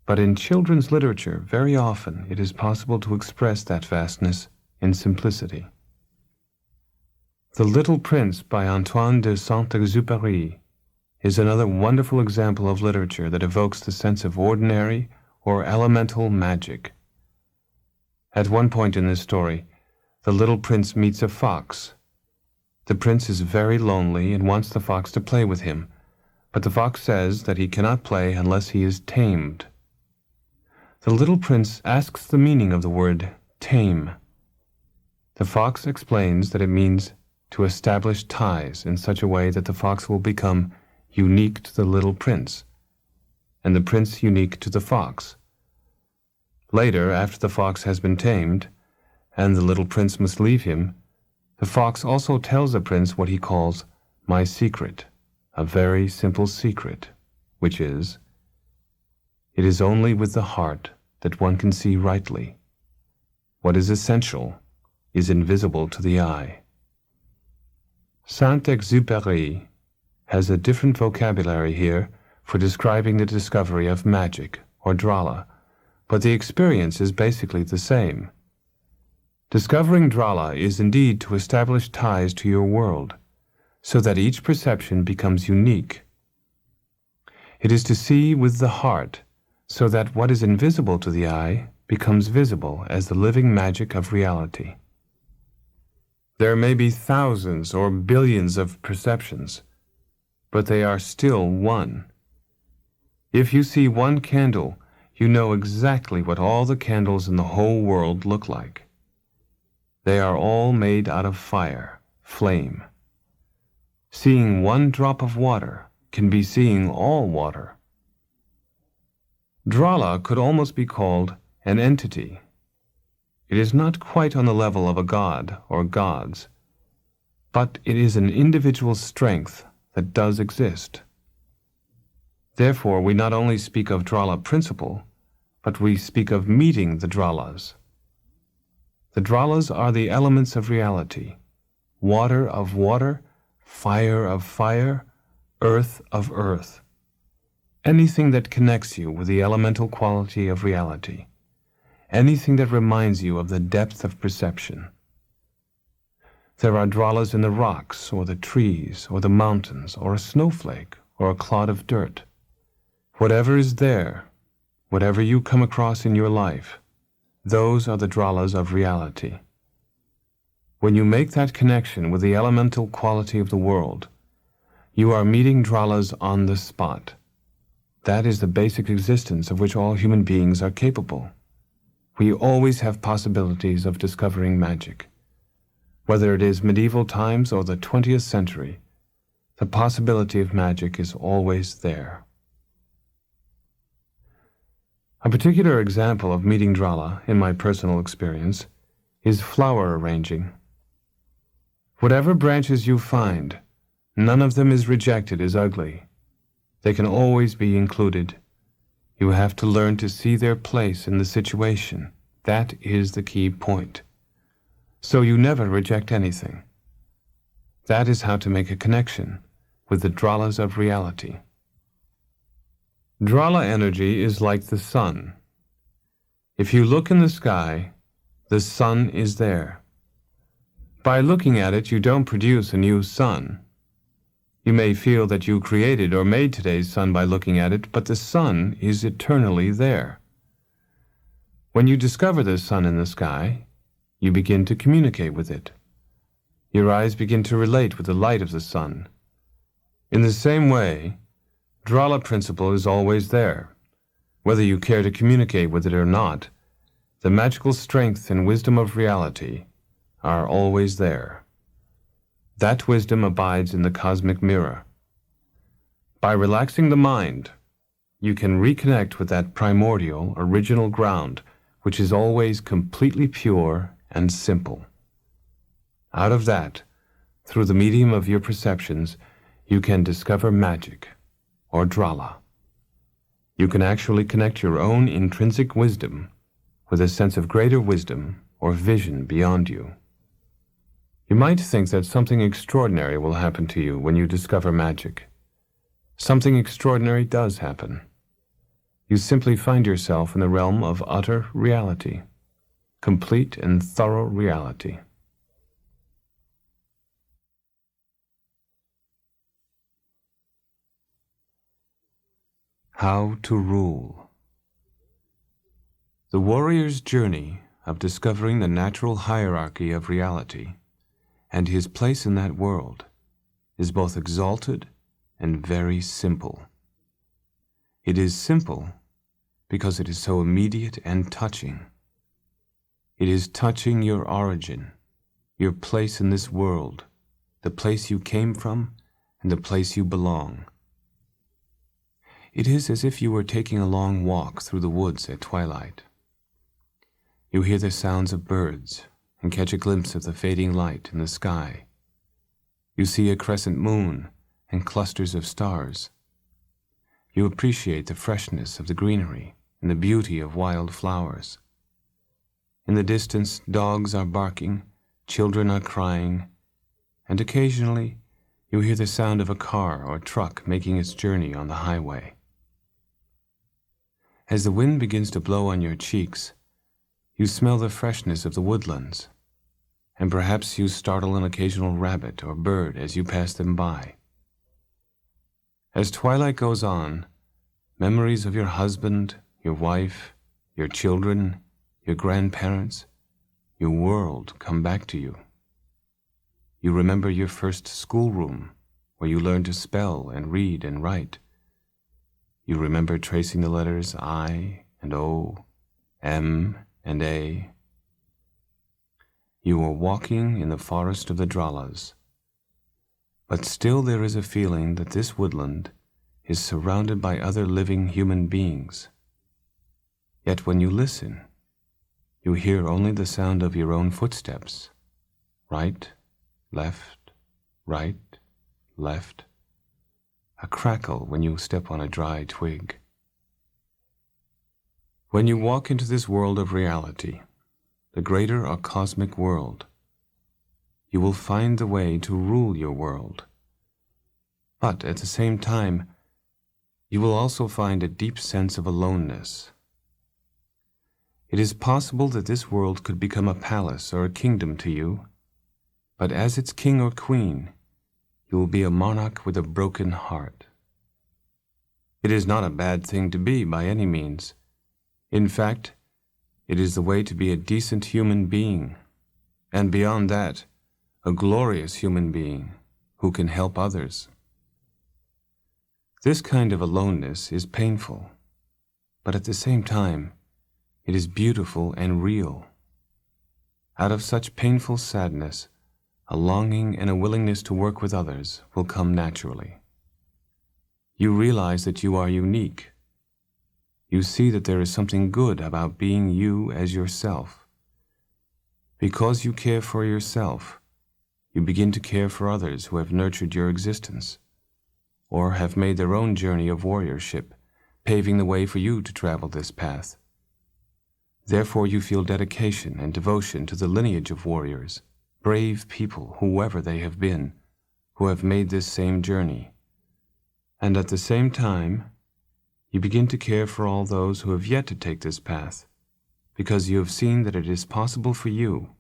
but in children's literature, very often it is possible to express that vastness in simplicity. The Little Prince by Antoine de Saint-Exupéry is another wonderful example of literature that evokes the sense of ordinary or elemental magic. At one point in this story, the little prince meets a fox. The prince is very lonely and wants the fox to play with him, but the fox says that he cannot play unless he is tamed. The little prince asks the meaning of the word tame. The fox explains that it means to establish ties in such a way that the fox will become unique to the little prince, and the prince unique to the fox. Later, after the fox has been tamed, and the little prince must leave him, the fox also tells the prince what he calls my secret, a very simple secret, which is, it is only with the heart that one can see rightly. What is essential is invisible to the eye. Saint-Exupéry has a different vocabulary here for describing the discovery of magic, or drala, but the experience is basically the same. Discovering drala is indeed to establish ties to your world, so that each perception becomes unique. It is to see with the heart, so that what is invisible to the eye becomes visible as the living magic of reality. There may be thousands or billions of perceptions, but they are still one. If you see one candle, you know exactly what all the candles in the whole world look like. They are all made out of fire, flame. Seeing one drop of water can be seeing all water. Drala could almost be called an entity. It is not quite on the level of a god or gods, but it is an individual strength that does exist. Therefore, we not only speak of drala principle, but we speak of meeting the dralas. The dralas are the elements of reality, water of water, fire of fire, earth of earth. Anything that connects you with the elemental quality of reality. Anything that reminds you of the depth of perception. There are dralas in the rocks, or the trees, or the mountains, or a snowflake, or a clod of dirt. Whatever is there, whatever you come across in your life, those are the dralas of reality. When you make that connection with the elemental quality of the world, you are meeting dralas on the spot. That is the basic existence of which all human beings are capable. We always have possibilities of discovering magic. Whether it is medieval times or the 20th century, the possibility of magic is always there. A particular example of meeting Drala, in my personal experience, is flower arranging. Whatever branches you find, none of them is rejected as ugly. They can always be included. You have to learn to see their place in the situation. That is the key point. So you never reject anything. That is how to make a connection with the Dralas of reality. Drala energy is like the sun. If you look in the sky, the sun is there. By looking at it, you don't produce a new sun. You may feel that you created or made today's sun by looking at it, but the sun is eternally there. When you discover the sun in the sky, you begin to communicate with it. Your eyes begin to relate with the light of the sun. In the same way, Drala principle is always there. Whether you care to communicate with it or not, the magical strength and wisdom of reality are always there. That wisdom abides in the cosmic mirror. By relaxing the mind, you can reconnect with that primordial, original ground, which is always completely pure and simple. Out of that, through the medium of your perceptions, you can discover magic, or Drala. You can actually connect your own intrinsic wisdom with a sense of greater wisdom or vision beyond you. You might think that something extraordinary will happen to you when you discover magic. Something extraordinary does happen. You simply find yourself in the realm of utter reality, complete and thorough reality. How to rule. The warrior's journey of discovering the natural hierarchy of reality and his place in that world is both exalted and very simple. It is simple because it is so immediate and touching. It is touching your origin, your place in this world, the place you came from, and the place you belong. It is as if you were taking a long walk through the woods at twilight. You hear the sounds of birds and catch a glimpse of the fading light in the sky. You see a crescent moon and clusters of stars. You appreciate the freshness of the greenery and the beauty of wild flowers. In the distance, dogs are barking, children are crying, and occasionally you hear the sound of a car or truck making its journey on the highway. As the wind begins to blow on your cheeks, you smell the freshness of the woodlands, and perhaps you startle an occasional rabbit or bird as you pass them by. As twilight goes on, memories of your husband, your wife, your children, your grandparents, your world come back to you. You remember your first schoolroom, where you learned to spell and read and write. You remember tracing the letters I and O, M and A. You are walking in the forest of the Dralas, but still there is a feeling that this woodland is surrounded by other living human beings. Yet when you listen, you hear only the sound of your own footsteps, right, left, right, left, a crackle when you step on a dry twig. When you walk into this world of reality, the greater or cosmic world, you will find the way to rule your world. But at the same time, you will also find a deep sense of aloneness. It is possible that this world could become a palace or a kingdom to you, but as its king or queen, you will be a monarch with a broken heart. It is not a bad thing to be by any means. In fact, it is the way to be a decent human being, and beyond that, a glorious human being who can help others. This kind of aloneness is painful, but at the same time, it is beautiful and real. Out of such painful sadness, a longing and a willingness to work with others will come naturally. You realize that you are unique. You see that there is something good about being you as yourself. Because you care for yourself, you begin to care for others who have nurtured your existence, or have made their own journey of warriorship, paving the way for you to travel this path. Therefore you feel dedication and devotion to the lineage of warriors, brave people, whoever they have been, who have made this same journey. And at the same time, you begin to care for all those who have yet to take this path, because you have seen that it is possible for you.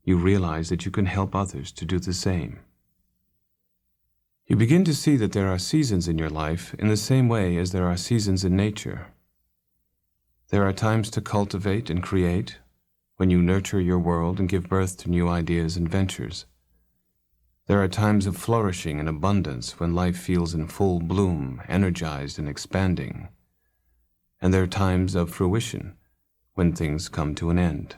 You realize that you can help others to do the same. You begin to see that there are seasons in your life in the same way as there are seasons in nature. There are times to cultivate and create, when you nurture your world and give birth to new ideas and ventures. There are times of flourishing and abundance when life feels in full bloom, energized and expanding. And there are times of fruition when things come to an end.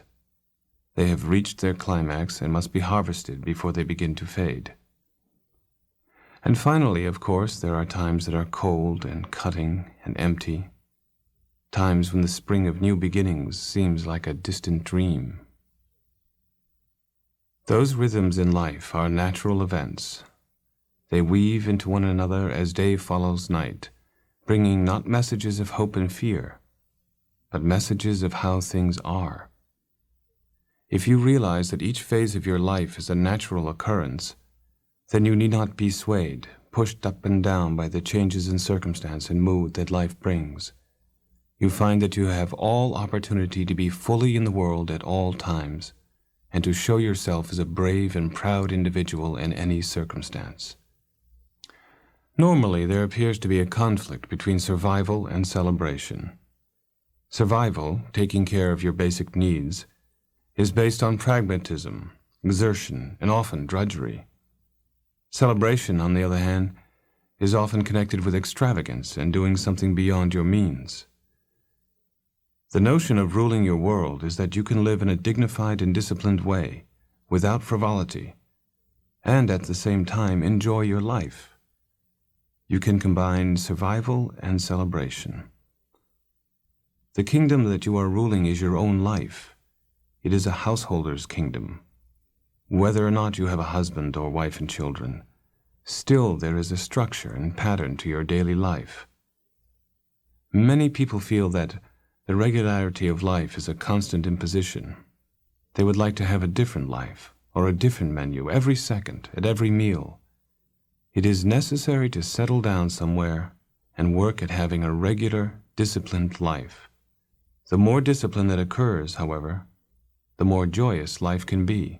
They have reached their climax and must be harvested before they begin to fade. And finally, of course, there are times that are cold and cutting and empty, times when the spring of new beginnings seems like a distant dream. Those rhythms in life are natural events. They weave into one another as day follows night, bringing not messages of hope and fear, but messages of how things are. If you realize that each phase of your life is a natural occurrence, then you need not be swayed, pushed up and down by the changes in circumstance and mood that life brings. You find that you have all opportunity to be fully in the world at all times, and to show yourself as a brave and proud individual in any circumstance. Normally, there appears to be a conflict between survival and celebration. Survival, taking care of your basic needs, is based on pragmatism, exertion, and often drudgery. Celebration, on the other hand, is often connected with extravagance and doing something beyond your means. The notion of ruling your world is that you can live in a dignified and disciplined way, without frivolity, and at the same time enjoy your life. You can combine survival and celebration. The kingdom that you are ruling is your own life. It is a householder's kingdom. Whether or not you have a husband or wife and children, still there is a structure and pattern to your daily life. Many people feel that the regularity of life is a constant imposition. They would like to have a different life, or a different menu every second, at every meal. It is necessary to settle down somewhere and work at having a regular, disciplined life. The more discipline that occurs, however, the more joyous life can be.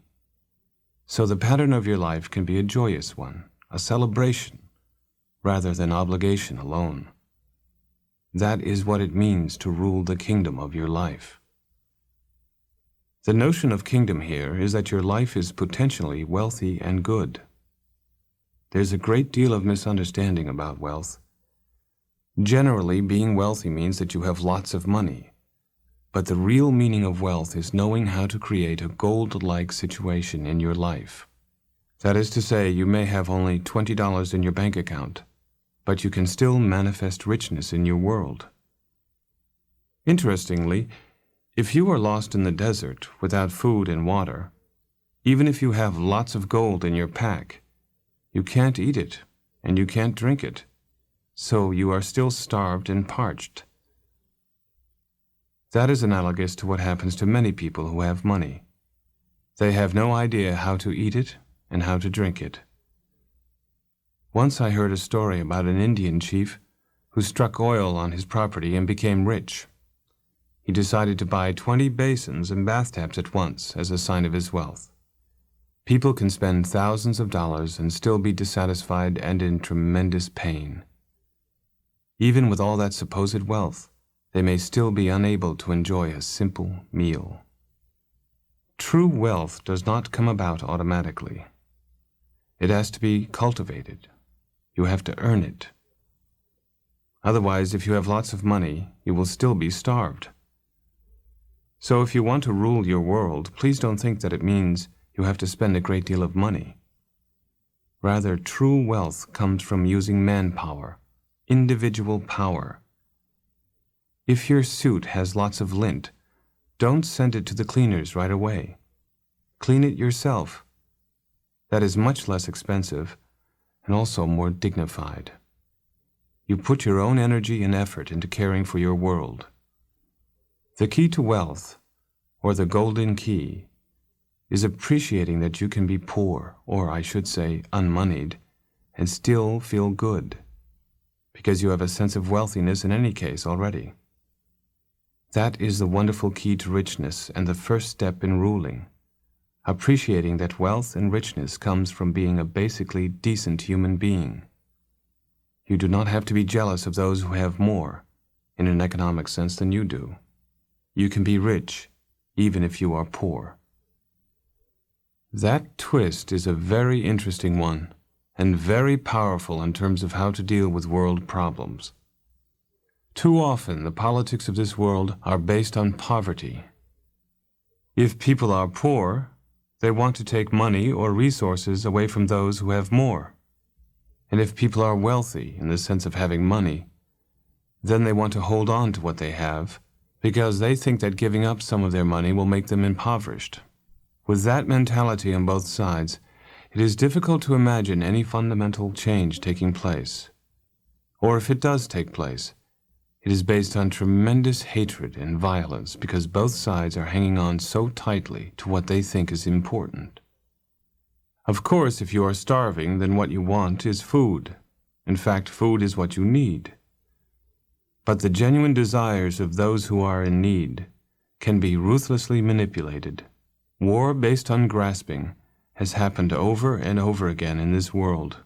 So the pattern of your life can be a joyous one, a celebration, rather than obligation alone. That is what it means to rule the kingdom of your life. The notion of kingdom here is that your life is potentially wealthy and good. There's a great deal of misunderstanding about wealth. Generally, being wealthy means that you have lots of money. But the real meaning of wealth is knowing how to create a gold-like situation in your life. That is to say, you may have only $20 in your bank account, but you can still manifest richness in your world. Interestingly, if you are lost in the desert without food and water, even if you have lots of gold in your pack, you can't eat it and you can't drink it, so you are still starved and parched. That is analogous to what happens to many people who have money. They have no idea how to eat it and how to drink it. Once I heard a story about an Indian chief who struck oil on his property and became rich. He decided to buy 20 basins and bathtubs at once as a sign of his wealth. People can spend thousands of dollars and still be dissatisfied and in tremendous pain. Even with all that supposed wealth, they may still be unable to enjoy a simple meal. True wealth does not come about automatically. It has to be cultivated. You have to earn it. Otherwise, if you have lots of money, you will still be starved. So if you want to rule your world, please don't think that it means you have to spend a great deal of money. Rather, true wealth comes from using manpower, individual power. If your suit has lots of lint, don't send it to the cleaners right away. Clean it yourself. That is much less expensive and also more dignified. You put your own energy and effort into caring for your world. The key to wealth, or the golden key, is appreciating that you can be poor, or I should say unmoneyed, and still feel good, because you have a sense of wealthiness in any case already. That is the wonderful key to richness and the first step in ruling, appreciating that wealth and richness comes from being a basically decent human being. You do not have to be jealous of those who have more, in an economic sense, than you do. You can be rich, even if you are poor. That twist is a very interesting one, and very powerful in terms of how to deal with world problems. Too often, the politics of this world are based on poverty. If people are poor, they want to take money or resources away from those who have more. And if people are wealthy, in the sense of having money, then they want to hold on to what they have, because they think that giving up some of their money will make them impoverished. With that mentality on both sides, it is difficult to imagine any fundamental change taking place. Or if it does take place, it is based on tremendous hatred and violence because both sides are hanging on so tightly to what they think is important. Of course, if you are starving, then what you want is food. In fact, food is what you need. But the genuine desires of those who are in need can be ruthlessly manipulated. War based on grasping has happened over and over again in this world.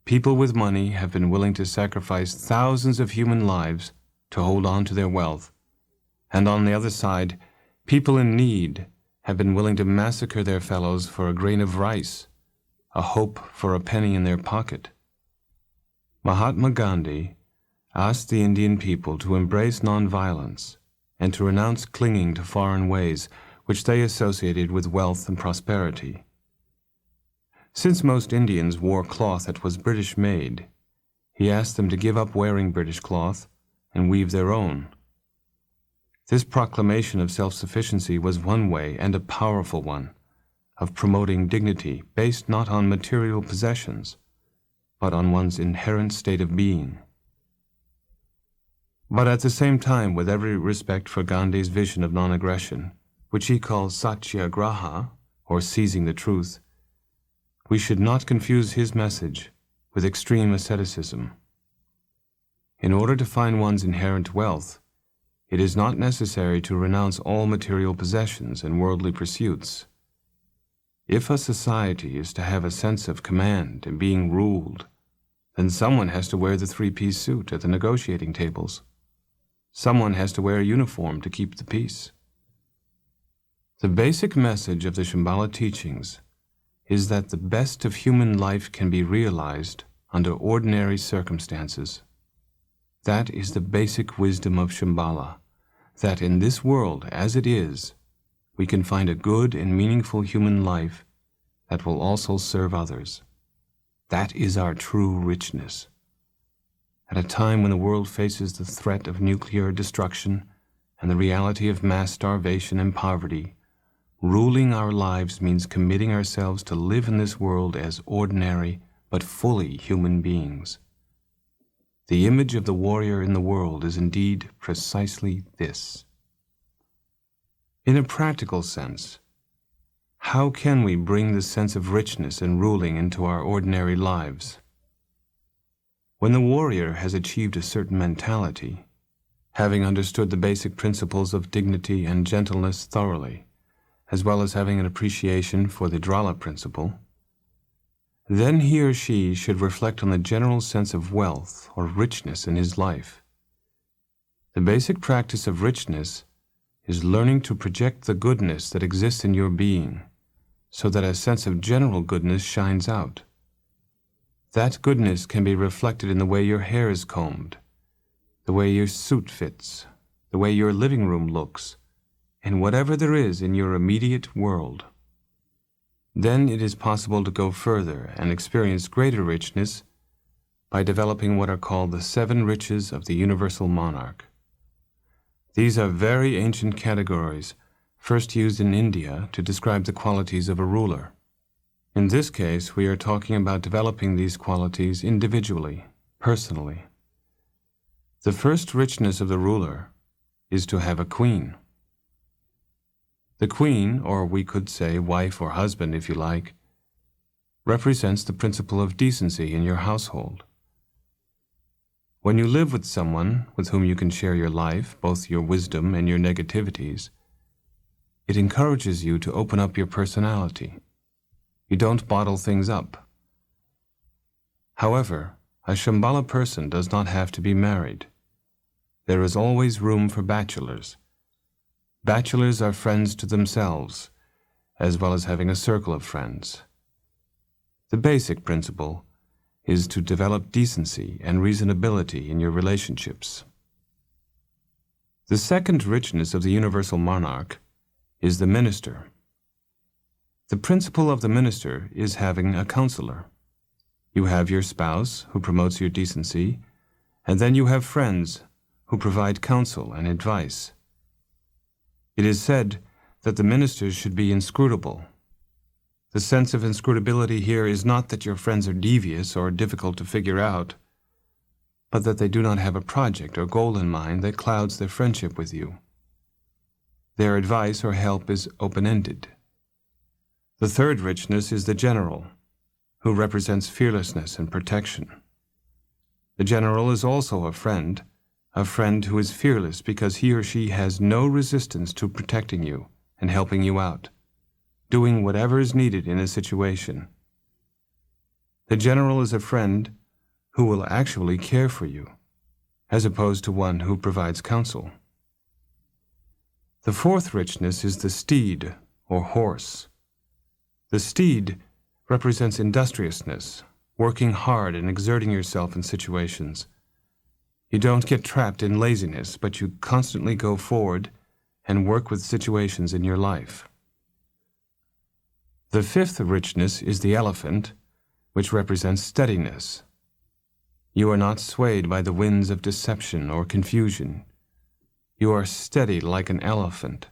People with money have been willing to sacrifice thousands of human lives to hold on to their wealth. And on the other side, people in need have been willing to massacre their fellows for a grain of rice, a hope for a penny in their pocket. Mahatma Gandhi asked the Indian people to embrace nonviolence and to renounce clinging to foreign ways which they associated with wealth and prosperity. Since most Indians wore cloth that was British-made, he asked them to give up wearing British cloth and weave their own. This proclamation of self-sufficiency was one way, and a powerful one, of promoting dignity based not on material possessions, but on one's inherent state of being. But at the same time, with every respect for Gandhi's vision of non-aggression, which he calls satyagraha, or seizing the truth, we should not confuse his message with extreme asceticism. In order to find one's inherent wealth, it is not necessary to renounce all material possessions and worldly pursuits. If a society is to have a sense of command and being ruled, then someone has to wear the three-piece suit at the negotiating tables. Someone has to wear a uniform to keep the peace. The basic message of the Shambhala teachings is that the best of human life can be realized under ordinary circumstances. That is the basic wisdom of Shambhala, that in this world as it is, we can find a good and meaningful human life that will also serve others. That is our true richness. At a time when the world faces the threat of nuclear destruction and the reality of mass starvation and poverty, ruling our lives means committing ourselves to live in this world as ordinary but fully human beings. The image of the warrior in the world is indeed precisely this. In a practical sense, how can we bring this sense of richness and ruling into our ordinary lives? When the warrior has achieved a certain mentality, having understood the basic principles of dignity and gentleness thoroughly, as well as having an appreciation for the Drala principle, then he or she should reflect on the general sense of wealth or richness in his life. The basic practice of richness is learning to project the goodness that exists in your being, so that a sense of general goodness shines out. That goodness can be reflected in the way your hair is combed, the way your suit fits, the way your living room looks, and whatever there is in your immediate world. Then it is possible to go further and experience greater richness by developing what are called the 7 riches of the universal monarch. These are very ancient categories, first used in India to describe the qualities of a ruler. In this case, we are talking about developing these qualities individually, personally. The first richness of the ruler is to have a queen. The queen, or we could say wife or husband if you like, represents the principle of decency in your household. When you live with someone with whom you can share your life, both your wisdom and your negativities, it encourages you to open up your personality. You don't bottle things up. However, a Shambhala person does not have to be married. There is always room for bachelors. Bachelors are friends to themselves, as well as having a circle of friends. The basic principle is to develop decency and reasonability in your relationships. The second richness of the universal monarch is the minister. The principle of the minister is having a counselor. You have your spouse who promotes your decency, and then you have friends who provide counsel and advice. It is said that the ministers should be inscrutable. The sense of inscrutability here is not that your friends are devious or difficult to figure out, but that they do not have a project or goal in mind that clouds their friendship with you. Their advice or help is open-ended. The third richness is the general, who represents fearlessness and protection. The general is also a friend who is fearless because he or she has no resistance to protecting you and helping you out, doing whatever is needed in a situation. The general is a friend who will actually care for you, as opposed to one who provides counsel. The fourth richness is the steed, or horse. The steed represents industriousness, working hard and exerting yourself in situations. You don't get trapped in laziness, but you constantly go forward and work with situations in your life. The fifth richness is the elephant, which represents steadiness. You are not swayed by the winds of deception or confusion. You are steady like an elephant.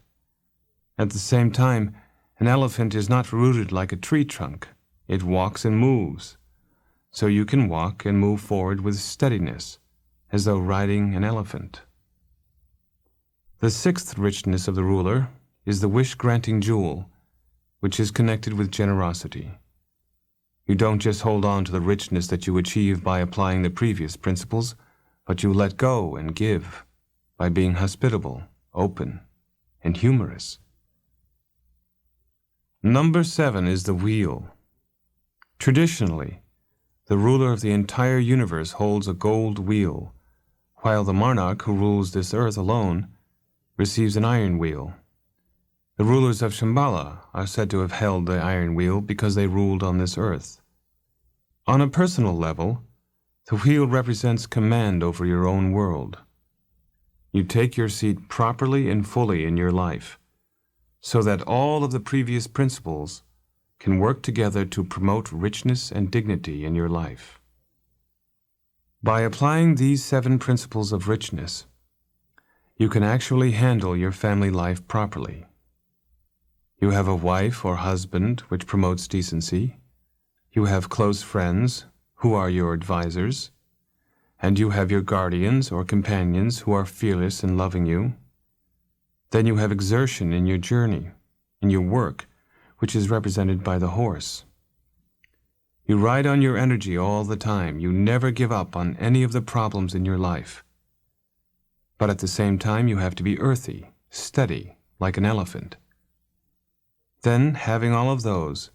At the same time, an elephant is not rooted like a tree trunk. It walks and moves. So you can walk and move forward with steadiness, as though riding an elephant. The sixth richness of the ruler is the wish-granting jewel, which is connected with generosity. You don't just hold on to the richness that you achieve by applying the previous principles, but you let go and give by being hospitable, open, and humorous. Number 7 is the wheel. Traditionally, the ruler of the entire universe holds a gold wheel, while the monarch who rules this earth alone receives an iron wheel. The rulers of Shambhala are said to have held the iron wheel because they ruled on this earth. On a personal level, the wheel represents command over your own world. You take your seat properly and fully in your life, so that all of the previous principles can work together to promote richness and dignity in your life. By applying these 7 principles of richness, you can actually handle your family life properly. You have a wife or husband which promotes decency. You have close friends who are your advisors. And you have your guardians or companions who are fearless and loving you. Then you have exertion in your journey, in your work, which is represented by the horse. You ride on your energy all the time. You never give up on any of the problems in your life. But at the same time, you have to be earthy, steady, like an elephant. Then, having all of those,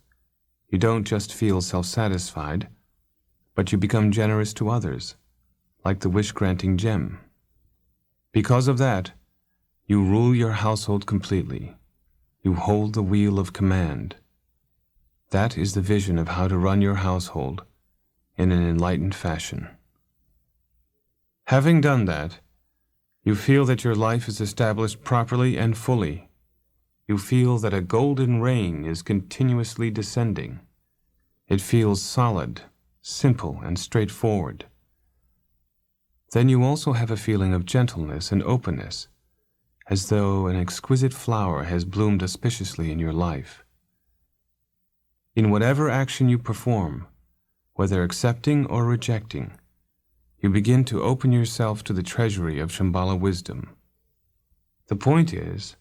you don't just feel self-satisfied, but you become generous to others, like the wish-granting gem. Because of that, you rule your household completely. You hold the wheel of command. That is the vision of how to run your household in an enlightened fashion. Having done that, You feel that your life is established properly and fully. You feel that a golden rain is continuously descending. It feels solid, simple, and straightforward. Then you also have a feeling of gentleness and openness, as though an exquisite flower has bloomed auspiciously in your life. In whatever action you perform, whether accepting or rejecting, you begin to open yourself to the treasury of Shambhala wisdom. The point is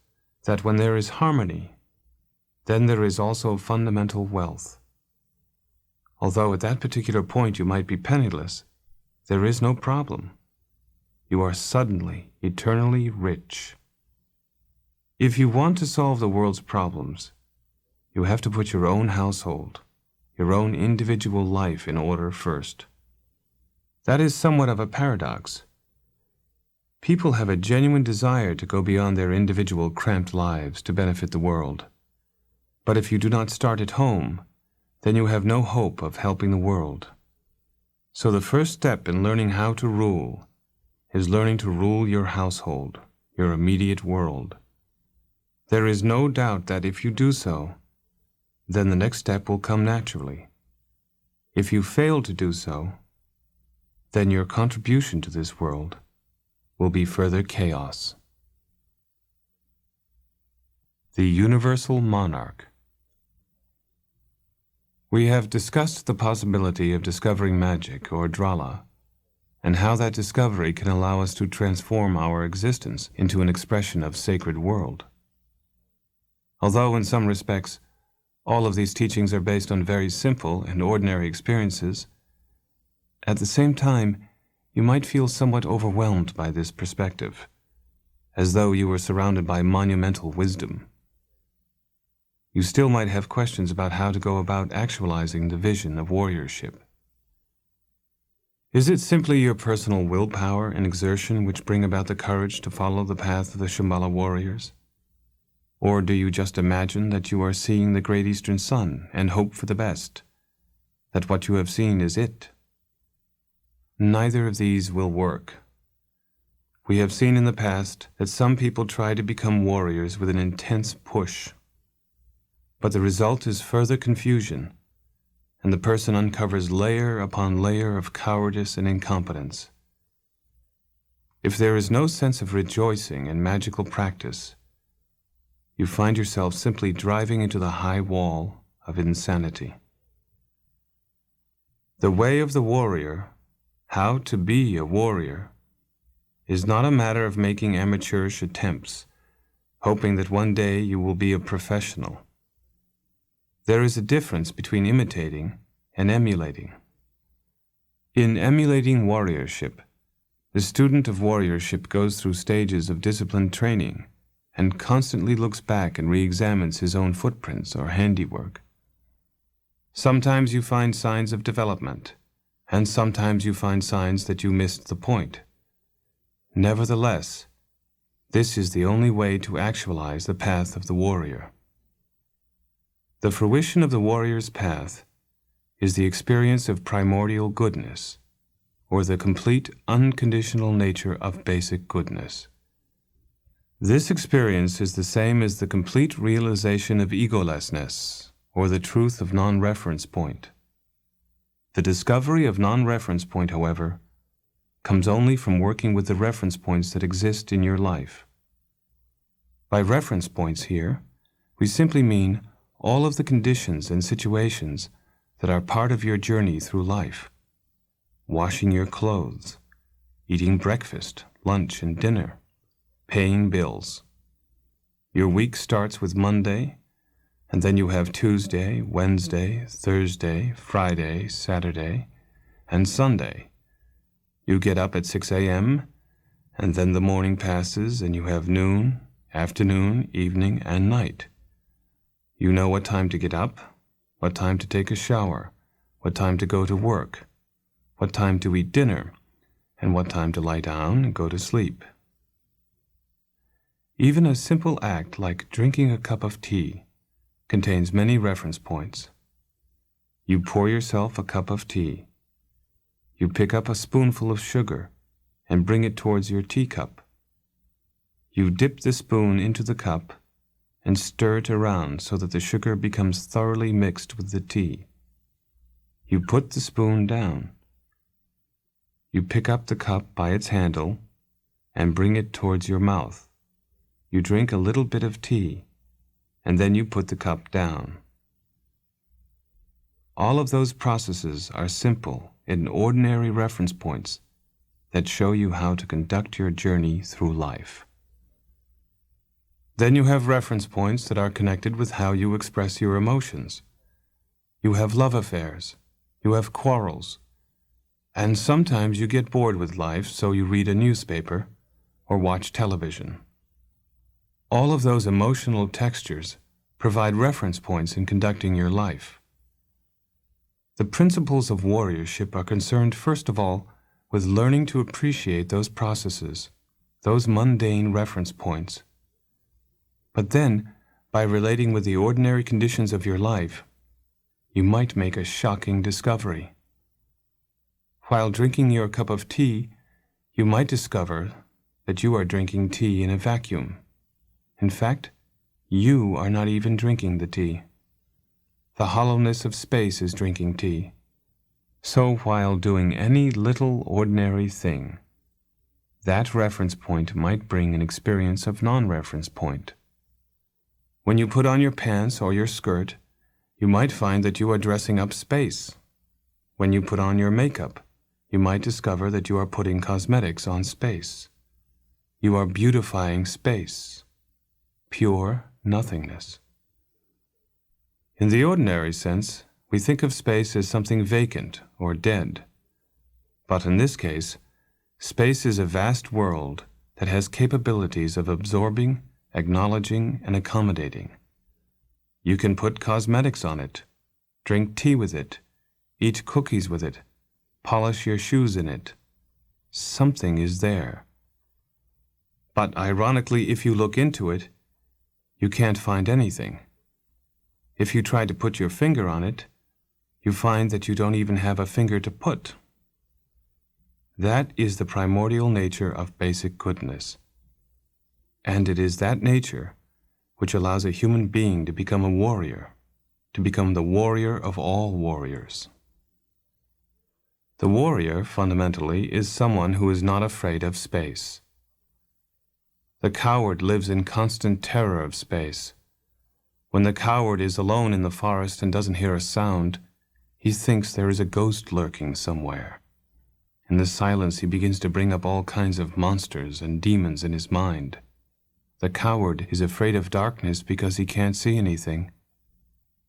that when there is harmony, then there is also fundamental wealth. Although at that particular point you might be penniless, there is no problem. You are suddenly, eternally rich. If you want to solve the world's problems, you have to put your own household, your own individual life in order first. That is somewhat of a paradox. People have a genuine desire to go beyond their individual cramped lives to benefit the world. But if you do not start at home, then you have no hope of helping the world. So the first step in learning how to rule is learning to rule your household, your immediate world. There is no doubt that if you do so, then the next step will come naturally. If you fail to do so, then your contribution to this world will be further chaos. The Universal Monarch. We have discussed the possibility of discovering magic, or drala, and how that discovery can allow us to transform our existence into an expression of sacred world. Although in some respects, all of these teachings are based on very simple and ordinary experiences, at the same time, you might feel somewhat overwhelmed by this perspective, as though you were surrounded by monumental wisdom. You still might have questions about how to go about actualizing the vision of warriorship. Is it simply your personal willpower and exertion which bring about the courage to follow the path of the Shambhala warriors? Or do you just imagine that you are seeing the great eastern sun and hope for the best, that what you have seen is it? Neither of these will work. We have seen in the past that some people try to become warriors with an intense push, but the result is further confusion, and the person uncovers layer upon layer of cowardice and incompetence. If there is no sense of rejoicing and magical practice, you find yourself simply driving into the high wall of insanity. The way of the warrior, how to be a warrior, is not a matter of making amateurish attempts, hoping that one day you will be a professional. There is a difference between imitating and emulating. In emulating warriorship, the student of warriorship goes through stages of disciplined training and constantly looks back and re-examines his own footprints or handiwork. Sometimes you find signs of development, and sometimes you find signs that you missed the point. Nevertheless, this is the only way to actualize the path of the warrior. The fruition of the warrior's path is the experience of primordial goodness, or the complete unconditional nature of basic goodness. This experience is the same as the complete realization of egolessness, or the truth of non-reference point. The discovery of non-reference point, however, comes only from working with the reference points that exist in your life. By reference points here, we simply mean all of the conditions and situations that are part of your journey through life. Washing your clothes, eating breakfast, lunch, and dinner, paying bills. Your week starts with Monday, and then you have Tuesday, Wednesday, Thursday, Friday, Saturday, and Sunday. You get up at 6 a.m., and then the morning passes, and you have noon, afternoon, evening, and night. You know what time to get up, what time to take a shower, what time to go to work, what time to eat dinner, and what time to lie down and go to sleep. Even a simple act like drinking a cup of tea contains many reference points. You pour yourself a cup of tea. You pick up a spoonful of sugar and bring it towards your teacup, You dip the spoon into the cup and stir it around so that the sugar becomes thoroughly mixed with the tea. You put the spoon down. You pick up the cup by its handle and bring it towards your mouth. You drink a little bit of tea, and then you put the cup down. All of those processes are simple and ordinary reference points that show you how to conduct your journey through life. Then you have reference points that are connected with how you express your emotions. You have love affairs, you have quarrels, and sometimes you get bored with life, so you read a newspaper or watch television. All of those emotional textures provide reference points in conducting your life. The principles of warriorship are concerned first of all with learning to appreciate those processes, those mundane reference points. But then, by relating with the ordinary conditions of your life, you might make a shocking discovery. While drinking your cup of tea, you might discover that you are drinking tea in a vacuum. In fact, you are not even drinking the tea. The hollowness of space is drinking tea. So while doing any little ordinary thing, that reference point might bring an experience of non-reference point. When you put on your pants or your skirt, you might find that you are dressing up space. When you put on your makeup, you might discover that you are putting cosmetics on space. You are beautifying space, pure nothingness. In the ordinary sense, we think of space as something vacant or dead. But in this case, space is a vast world that has capabilities of absorbing, acknowledging, and accommodating. You can put cosmetics on it, drink tea with it, eat cookies with it, polish your shoes in it. Something is there. But ironically, if you look into it, you can't find anything. If you try to put your finger on it, you find that you don't even have a finger to put. That is the primordial nature of basic goodness. And it is that nature which allows a human being to become a warrior, to become the warrior of all warriors. The warrior, fundamentally, is someone who is not afraid of space. The coward lives in constant terror of space. When the coward is alone in the forest and doesn't hear a sound, he thinks there is a ghost lurking somewhere. In the silence, he begins to bring up all kinds of monsters and demons in his mind. The coward is afraid of darkness because he can't see anything.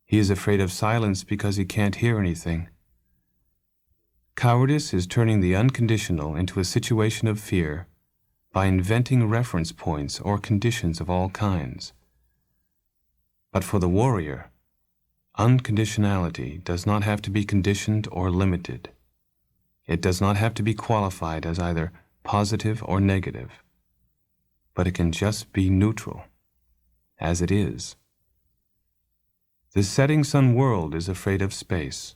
He is afraid of silence because he can't hear anything. Cowardice is turning the unconditional into a situation of fear by inventing reference points or conditions of all kinds. But for the warrior, unconditionality does not have to be conditioned or limited. It does not have to be qualified as either positive or negative, but it can just be neutral, as it is. The setting sun world is afraid of space,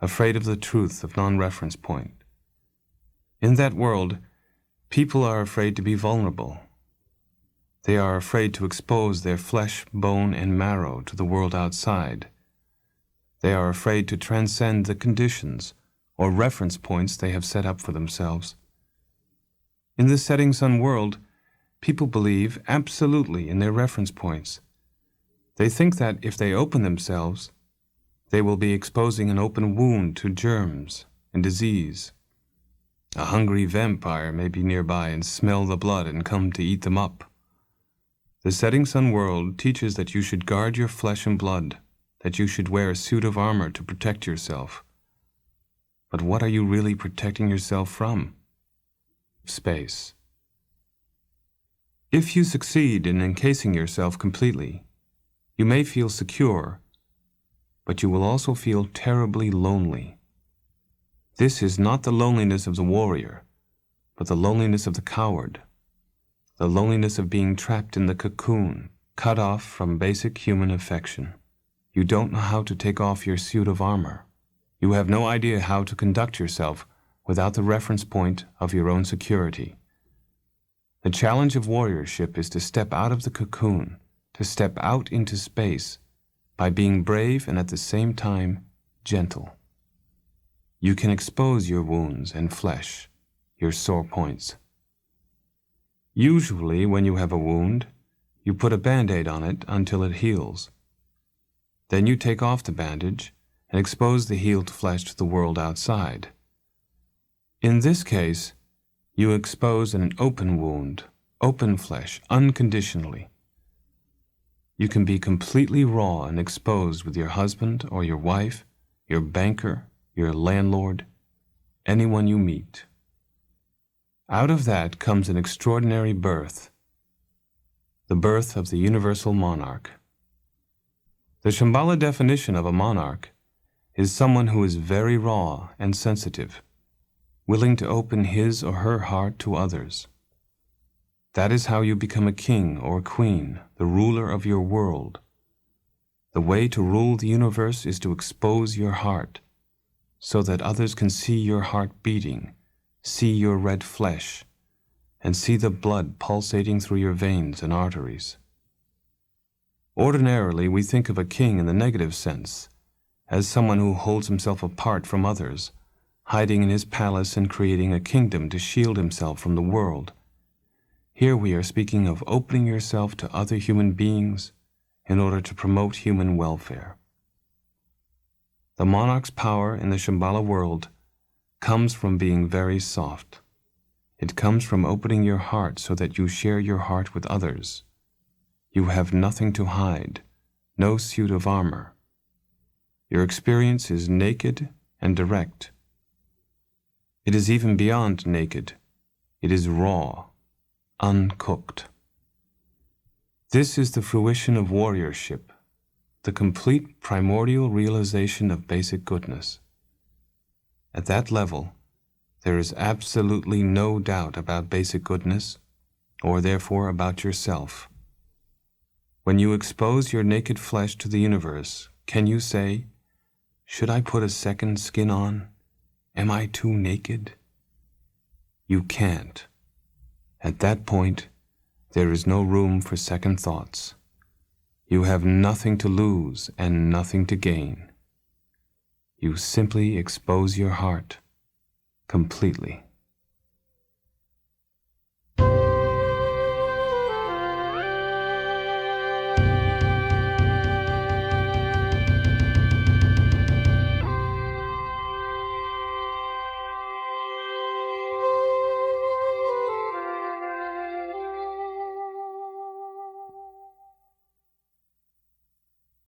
afraid of the truth of non-reference point. In that world, people are afraid to be vulnerable. They are afraid to expose their flesh, bone, and marrow to the world outside. They are afraid to transcend the conditions or reference points they have set up for themselves. In the setting sun world, people believe absolutely in their reference points. They think that if they open themselves, they will be exposing an open wound to germs and disease. A hungry vampire may be nearby and smell the blood and come to eat them up. The setting sun world teaches that you should guard your flesh and blood, that you should wear a suit of armor to protect yourself. But what are you really protecting yourself from? Space. If you succeed in encasing yourself completely, you may feel secure, but you will also feel terribly lonely. This is not the loneliness of the warrior, but the loneliness of the coward, the loneliness of being trapped in the cocoon, cut off from basic human affection. You don't know how to take off your suit of armor. You have no idea how to conduct yourself without the reference point of your own security. The challenge of warriorship is to step out of the cocoon, to step out into space by being brave and at the same time gentle. You can expose your wounds and flesh, your sore points. Usually, when you have a wound, you put a Band-Aid on it until it heals. Then you take off the bandage and expose the healed flesh to the world outside. In this case, you expose an open wound, open flesh, unconditionally. You can be completely raw and exposed with your husband or your wife, your banker, your landlord, anyone you meet. Out of that comes an extraordinary birth, the birth of the universal monarch. The Shambhala definition of a monarch is someone who is very raw and sensitive, willing to open his or her heart to others. That is how you become a king or queen, the ruler of your world. The way to rule the universe is to expose your heart, so that others can see your heart beating, see your red flesh, and see the blood pulsating through your veins and arteries. Ordinarily, we think of a king in the negative sense, as someone who holds himself apart from others, hiding in his palace and creating a kingdom to shield himself from the world. Here we are speaking of opening yourself to other human beings in order to promote human welfare. The monarch's power in the Shambhala world comes from being very soft. It comes from opening your heart so that you share your heart with others. You have nothing to hide, no suit of armor. Your experience is naked and direct. It is even beyond naked. It is raw, uncooked. This is the fruition of warriorship, the complete primordial realization of basic goodness. At that level, there is absolutely no doubt about basic goodness, or therefore about yourself. When you expose your naked flesh to the universe, can you say, "Should I put a second skin on? Am I too naked?" You can't. At that point, there is no room for second thoughts. You have nothing to lose and nothing to gain. You simply expose your heart completely.